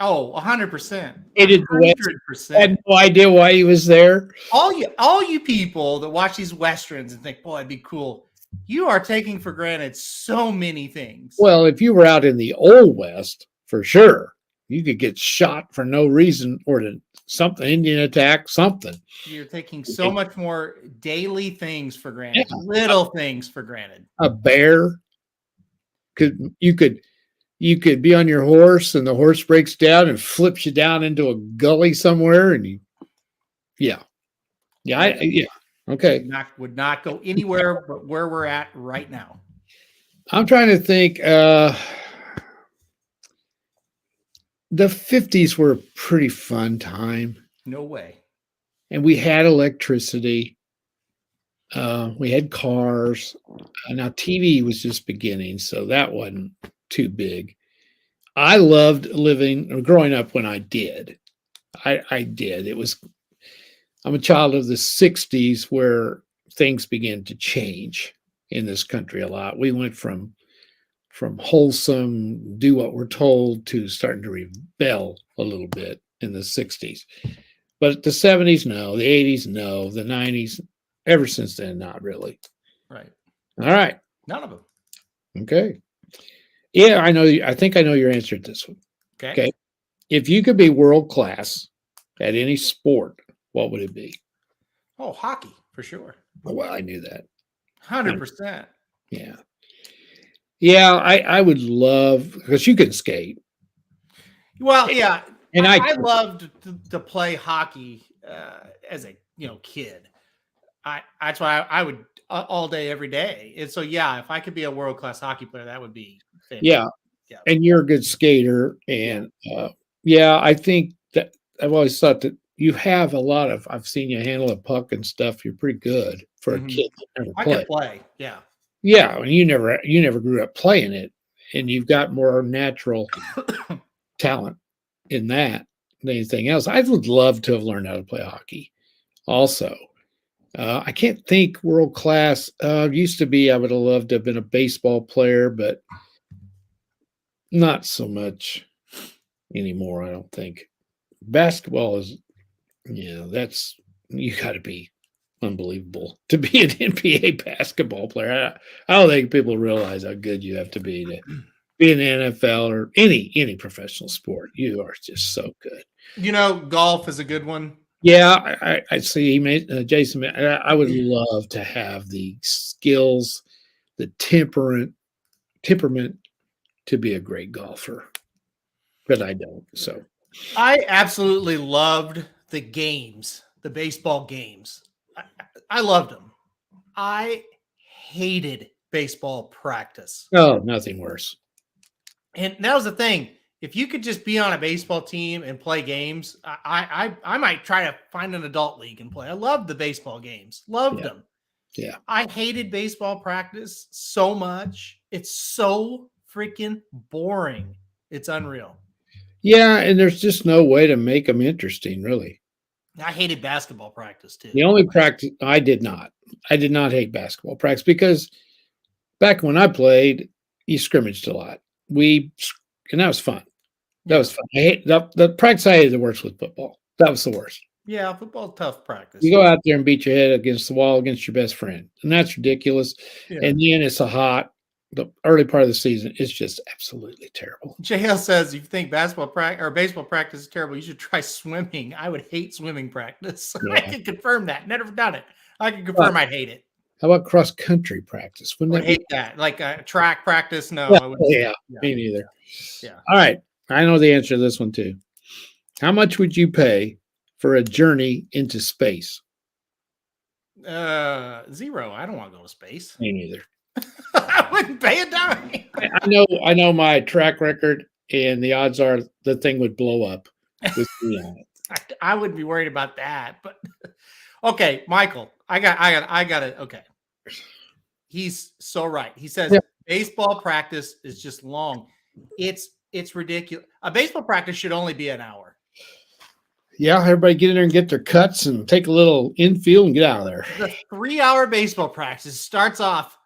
C: Oh, 100%.
B: Hated the West.
C: 100%.
B: Had no idea why he was there.
C: All you people that watch these westerns and think, boy, it'd be cool. You are taking for granted so many things.
B: Well, if you were out in the Old West, for sure, you could get shot for no reason or something, Indian attack, something.
C: You're taking so much more daily things for granted, little things for granted.
B: A bear you could be on your horse and the horse breaks down and flips you down into a gully somewhere, and yeah. Okay.
C: Would not go anywhere but where we're at right now.
B: I'm trying to think. The 50s were a pretty fun time.
C: No way.
B: And we had electricity. We had cars. Now TV was just beginning, so that wasn't too big. I loved growing up when I did. I did. I'm a child of the 60s where things began to change in this country a lot. We went from wholesome, do what we're told, to starting to rebel a little bit in the 60s. But the 70s, no. The 80s, no. The 90s, ever since then, not really.
C: Right.
B: All right.
C: None of them.
B: Okay. Yeah, I know. I think I know your answer to this one. Okay. If you could be world class at any sport, what would it be?
C: Oh, hockey, for sure.
B: Oh, well, I knew that.
C: 100%.
B: Yeah. Yeah, I would love, because you can skate.
C: Well, yeah.
B: And
C: I loved to play hockey as a kid. That's why I would all day, every day. And so, yeah, if I could be a world-class hockey player, that would be fantastic.
B: Yeah. And you're a good skater. And I think that I've always thought that you have I've seen you handle a puck and stuff. You're pretty good for a kid that never played.
C: I can play. Yeah.
B: Yeah. And you never grew up playing it, and you've got more natural talent in that than anything else. I would love to have learned how to play hockey also. I can't think world class. Used to be, I would have loved to have been a baseball player, but not so much anymore, I don't think. Basketball is, that's, you got to be unbelievable to be an NBA basketball player. I don't think people realize how good you have to be in the NFL or any professional sport. You are just so good.
C: Golf is a good one.
B: Yeah, I see. Jason, I would love to have the skills, the temperament to be a great golfer, but I don't. So
C: I absolutely loved the games, the baseball games. I loved them. I hated baseball practice.
B: Oh, nothing worse.
C: And that was the thing. If you could just be on a baseball team and play games, I might try to find an adult league and play. I loved the baseball games. Loved them.
B: Yeah.
C: I hated baseball practice so much. It's so freaking boring. It's unreal.
B: Yeah, and there's just no way to make them interesting, really.
C: I hated basketball practice too.
B: The only practice I did not. I did not hate basketball practice because back when I played, you scrimmaged a lot. And that was fun. That was fun. I hate the practice I hated the worst with football. That was the worst.
C: Yeah, football tough practice.
B: You go out there and beat your head against the wall against your best friend, and that's ridiculous.
C: Yeah.
B: And then it's the early part of the season is just absolutely terrible.
C: JL says, if you think basketball practice or baseball practice is terrible, you should try swimming. I would hate swimming practice.
B: Yeah.
C: I can confirm that. Never done it. I can confirm I'd hate it.
B: How about cross country practice?
C: I would hate that. Like track practice. No, I wouldn't.
B: Yeah, me neither.
C: Yeah.
B: All right. I know the answer to this one too. How much would you pay for a journey into space?
C: 0. I don't want to go to space.
B: Me neither.
C: I wouldn't pay a dime.
B: I know my track record, and the odds are the thing would blow up with me on it.
C: I wouldn't be worried about that. But okay, Michael, I got it. Okay. He's so right. He says baseball practice is just long. It's ridiculous. A baseball practice should only be an hour.
B: Yeah, everybody get in there and get their cuts and take a little infield and get out of there.
C: The 3-hour baseball practice starts off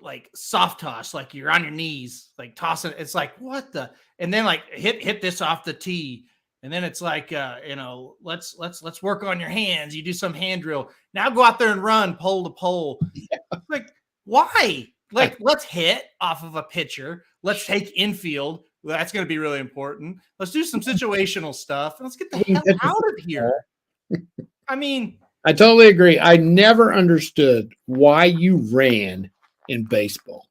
C: like soft toss, like you're on your knees, like tossing. It's like, what the? And then like hit this off the tee. And then it's like, let's work on your hands. You do some hand drill. Now go out there and run pole to pole. Yeah. Like, why? Like, let's hit off of a pitcher. Let's take infield. That's going to be really important. Let's do some situational stuff. And let's get the hell out of here. I mean,
B: I totally agree. I never understood why you ran in baseball.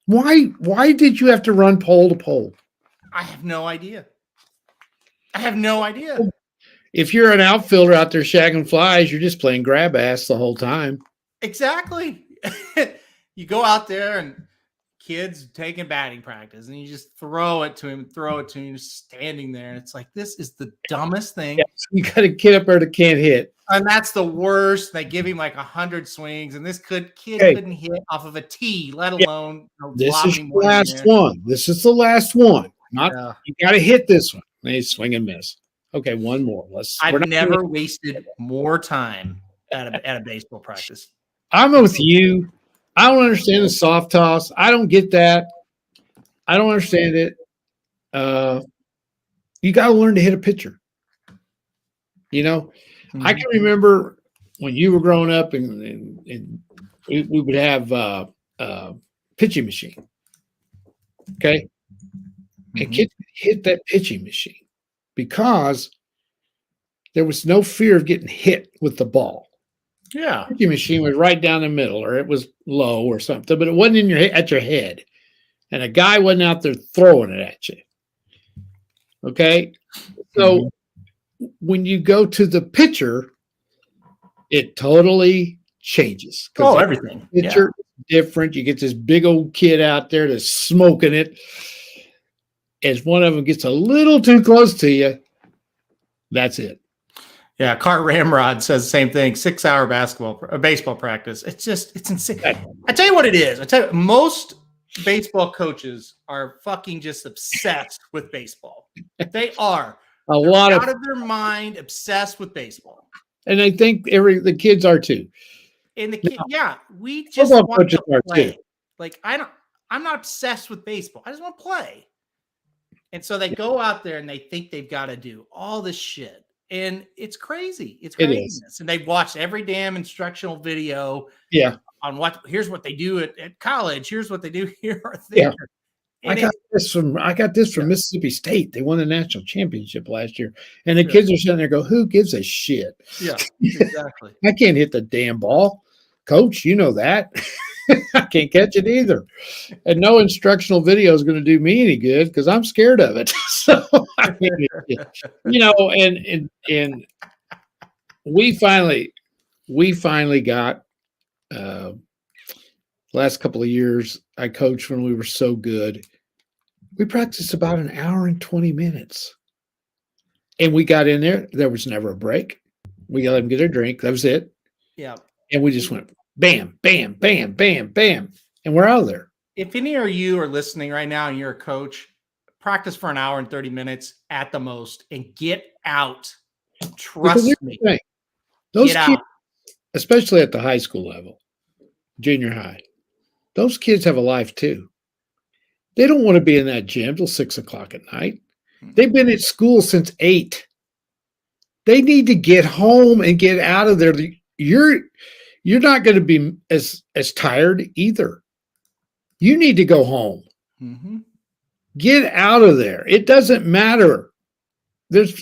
B: Why did you have to run pole to pole?
C: I have no idea.
B: If you're an outfielder out there shagging flies, you're just playing grab ass the whole time.
C: Exactly. You go out there and kids taking batting practice and you just throw it to him, just standing there. And it's like, this is the dumbest thing.
B: Yeah, you got a kid up there that can't hit.
C: And that's the worst. They give him like 100 swings, and this kid couldn't hit off of a tee, let alone.
B: This is the last one. This is the last one. You got to hit this one. They swing and miss. Okay, one more.
C: I've never wasted more time at a baseball practice.
B: I'm with you. I don't understand the soft toss. I don't get that. I don't understand it. You got to learn to hit a pitcher. You know, I can remember when you were growing up and we would have a pitching machine. Okay. And kids hit that pitching machine because there was no fear of getting hit with the ball.
C: Yeah.
B: The pitching machine was right down the middle, or it was low or something, but it wasn't at your head. And a guy wasn't out there throwing it at you. Okay. So when you go to the pitcher, it totally changes.
C: Oh, everything.
B: Pitcher different. You get this big old kid out there that's smoking it. As one of them gets a little too close to you, that's it.
C: Yeah, Cart Ramrod says the same thing. 6-hour baseball practice. It's insane. I tell you what it is. Most baseball coaches are fucking just obsessed with baseball. They are. They're out of their mind, obsessed with baseball.
B: And I think the kids are too.
C: And the kid, we just want to play. Too. Like I'm not obsessed with baseball. I just want to play. And so they go out there and they think they've got to do all this shit. And it's crazy. It's craziness. And they've watched every damn instructional video.
B: Yeah.
C: On here's what they do at college. Here's what they do here or there.
B: Yeah. I got this from Mississippi State. They won the national championship last year. And the kids are sitting there go, who gives a shit?
C: Yeah, exactly.
B: I can't hit the damn ball. Coach, you know that. I can't catch it either. And no instructional video is going to do me any good because I'm scared of it. So, I mean, and we finally got last couple of years I coached when we were so good. We practiced about an hour and 20 minutes. And we got in there. There was never a break. We let them get a drink. That was it.
C: Yeah.
B: And we just went bam, bam, bam, bam, bam. And we're out of there.
C: If any of you are listening right now and you're a coach, practice for an hour and 30 minutes at the most and get out.
B: Because
C: Trust
B: here's
C: me.
B: the thing, those
C: Get
B: kids,
C: out.
B: especially at the high school level, junior high, those kids have a life too. They don't want to be in that gym till 6 o'clock at night. They've been at school since 8. They need to get home and get out of there. You're not going to be as tired either. You need to go home.
C: Mm-hmm.
B: Get out of there. It doesn't matter.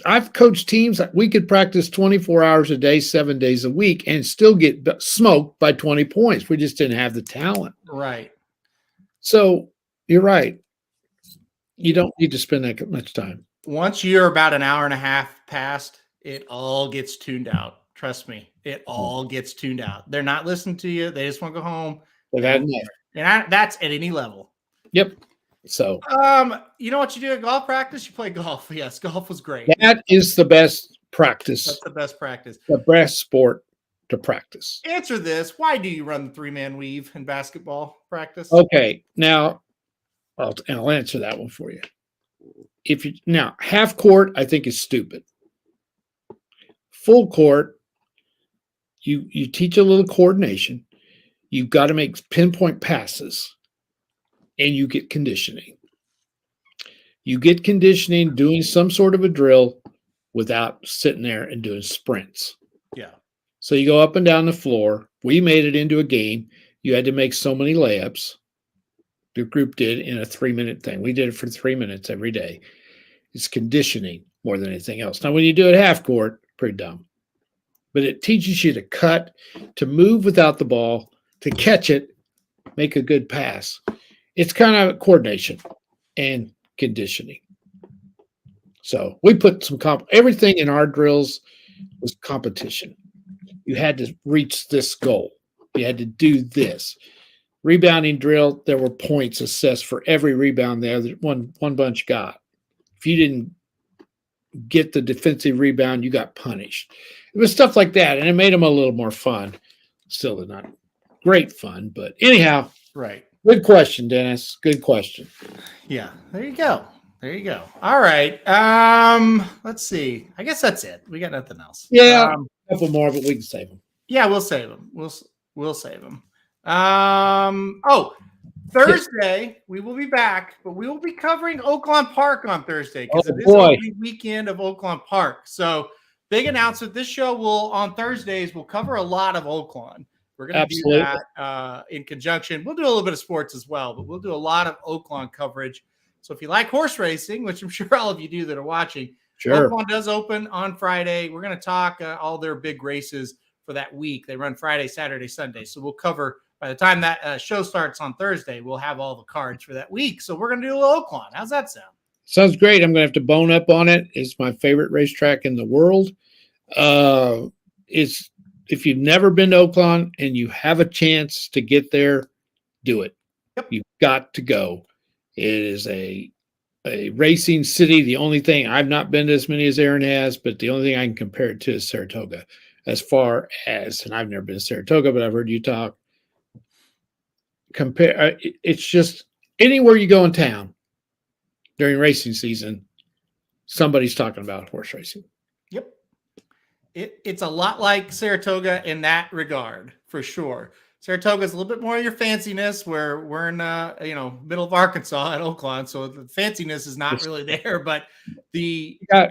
B: I've coached teams that we could practice 24 hours a day, 7 days a week, and still get smoked by 20 points. We just didn't have the talent.
C: Right.
B: So you're right. You don't need to spend that much time.
C: Once you're about an hour and a half past, it all gets tuned out. Trust me, it all gets tuned out. They're not listening to you. They just want to go home.
B: They've had enough.
C: And that's at any level.
B: Yep. So
C: you know what you do at golf practice? You play golf. Yes, golf was great.
B: that is the best practice.
C: That's the best practice.
B: The best sport to practice.
C: Answer this. Why do you run the 3-man weave in basketball practice?
B: Okay. Now I'll answer that one for you. Now half court, I think is stupid. Full court, you teach a little coordination. You've got to make pinpoint passes, and you get conditioning. You get conditioning doing some sort of a drill without sitting there and doing sprints.
C: Yeah.
B: So you go up and down the floor. We made it into a game. You had to make so many layups. The group did in a 3-minute thing. We did it for 3 minutes every day. It's conditioning more than anything else. Now, when you do it half court, pretty dumb. But it teaches you to cut, to move without the ball, to catch it, make a good pass. It's kind of coordination and conditioning. So we put some everything in our drills was competition. You had to reach this goal. You had to do this. Rebounding drill, there were points assessed for every rebound there that one bunch got. If you didn't get the defensive rebound, you got punished. It was stuff like that, and it made them a little more fun. Still not great fun, but anyhow.
C: Right.
B: Good question, Dennis. Good question.
C: Yeah, there you go. There you go. All right. Let's see. I guess that's it. We got nothing else.
B: Yeah, a couple more, but we can save them.
C: Yeah, we'll save them. We'll save them. Thursday we will be back, but we will be covering Oaklawn Park on Thursday because it is the weekend of Oaklawn Park. So big announcement. This show on Thursdays, we'll cover a lot of Oaklawn. We're going to do that in conjunction. We'll do a little bit of sports as well, but we'll do a lot of Oaklawn coverage. So if you like horse racing, which I'm sure all of you do that are watching,
B: sure.
C: Oaklawn does open on Friday. We're going to talk all their big races for that week. They run Friday, Saturday, Sunday. So we'll cover, by the time that show starts on Thursday, we'll have all the cards for that week. So we're going to do a little Oaklawn. How's that sound?
B: Sounds great. I'm going to have to bone up on it. It's my favorite racetrack in the world. If you've never been to Oaklawn and you have a chance to get there, do it.
C: Yep.
B: You've got to go. It is a racing city. The only thing, I've not been to as many as Aaron has, but the only thing I can compare it to is Saratoga. As far as, and I've never been to Saratoga, but I've heard you talk. It's just anywhere you go in town during racing season, somebody's talking about horse racing.
C: Yep. It's a lot like Saratoga in that regard, for sure. Saratoga is a little bit more of your fanciness, where we're in middle of Arkansas at Oaklawn, so the fanciness is not really there. But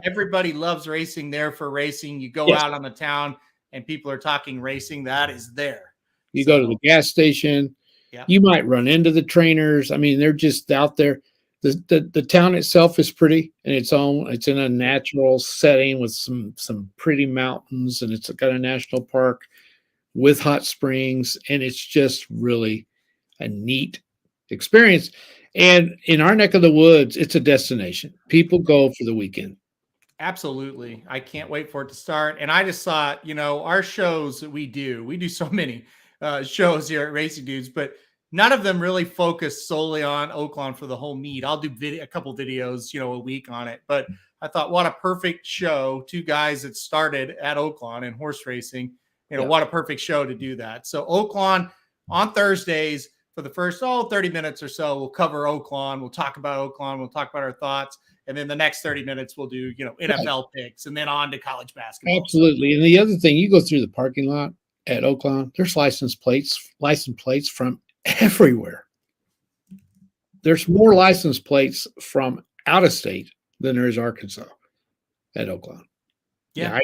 C: everybody loves racing there for racing. You go out on the town and people are talking racing. That is there.
B: You go to the gas station.
C: Yeah.
B: You might run into the trainers. I mean, they're just out there. The town itself is pretty in its own. It's in a natural setting with some pretty mountains, and it's got a national park with hot springs, and it's just really a neat experience. And in our neck of the woods, it's a destination. People go for the weekend.
C: Absolutely. I can't wait for it to start. And I just thought, our shows that we do so many shows here at Racing Dudes, but none of them really focus solely on Oaklawn for the whole meet. I'll do a couple videos, a week on it, but I thought, what a perfect show. 2 guys that started at Oaklawn in horse racing. What a perfect show to do that. So Oaklawn on Thursdays, for the first 30 minutes or so. We'll cover Oakland. We'll talk about Oakland. We'll talk about our thoughts. And then the next 30 minutes, we'll do, NFL picks and then on to college basketball.
B: Absolutely. And the other thing, you go through the parking lot at Oakland, there's license plates from everywhere. There's more license plates from out of state than there is Arkansas at Oakland.
C: Yeah.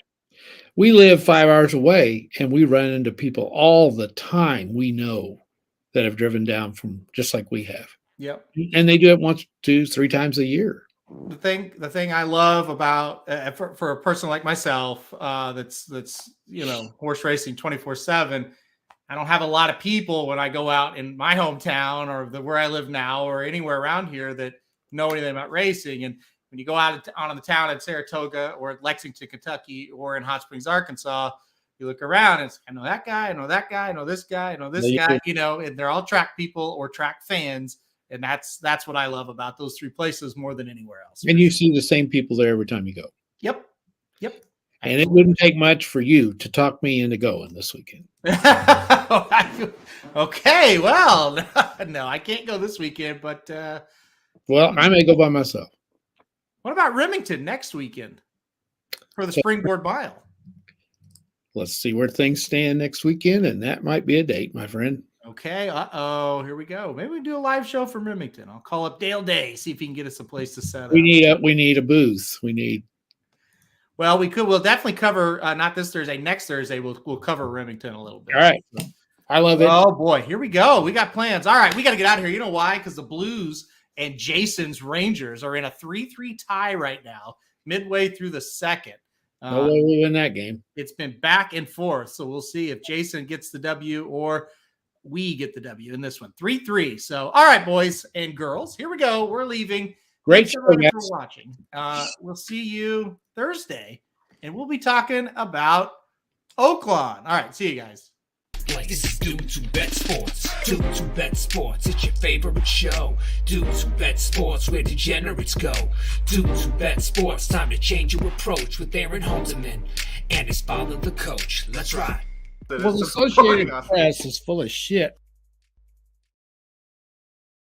B: We live 5 hours away and we run into people all the time we know that have driven down from just like we have.
C: Yep.
B: And they do it once, 2, 3 times a year.
C: The thing I love about for a person like myself that's horse racing 24/7, I don't have a lot of people when I go out in my hometown or where I live now or anywhere around here that know anything about racing. And when you go out on the town at Saratoga or at Lexington, Kentucky, or in Hot Springs, Arkansas, you look around and it's, I know that guy, I know that guy, I know this guy, I know this guy, and they're all track people or track fans. And that's what I love about those 3 places more than anywhere else.
B: And you see the same people there every time you go.
C: Yep.
B: And it wouldn't take much for you to talk me into going this weekend.
C: Okay, well, no, I can't go this weekend, but
B: well, I may go by myself.
C: What about Remington next weekend for the Springboard Mile?
B: Let's see where things stand next weekend, and that might be a date, my friend.
C: Okay. Here we go. Maybe we can do a live show from Remington. I'll call up Dale Day, see if he can get us a place to set up.
B: We need a booth.
C: Well, we'll definitely cover not this Thursday, next Thursday. We'll cover Remington a little bit.
B: All right. I love it.
C: Oh boy, here we go. We got plans. All right, we got to get out of here. You know why? Because the Blues and Jason's Rangers are in a 3-3 tie right now, midway through the second.
B: No way we win that game.
C: It's been back and forth, so we'll see if Jason gets the W or we get the W in this one. 3-3. So, all right, boys and girls, here we go. We're leaving.
B: Great
C: Thanks
B: show,
C: everybody
B: guys.
C: for watching. We'll see you Thursday, and we'll be talking about Oakland. All right, see you guys.
A: This is Dudes Who Bet Sports. Dudes Who Bet Sports. It's your favorite show. Dudes Who Bet Sports, where degenerates go. Dudes Who Bet Sports. Time to change your approach with Aaron Holzman and his father, the coach. Let's ride.
B: Well, the Associated Press is full of shit.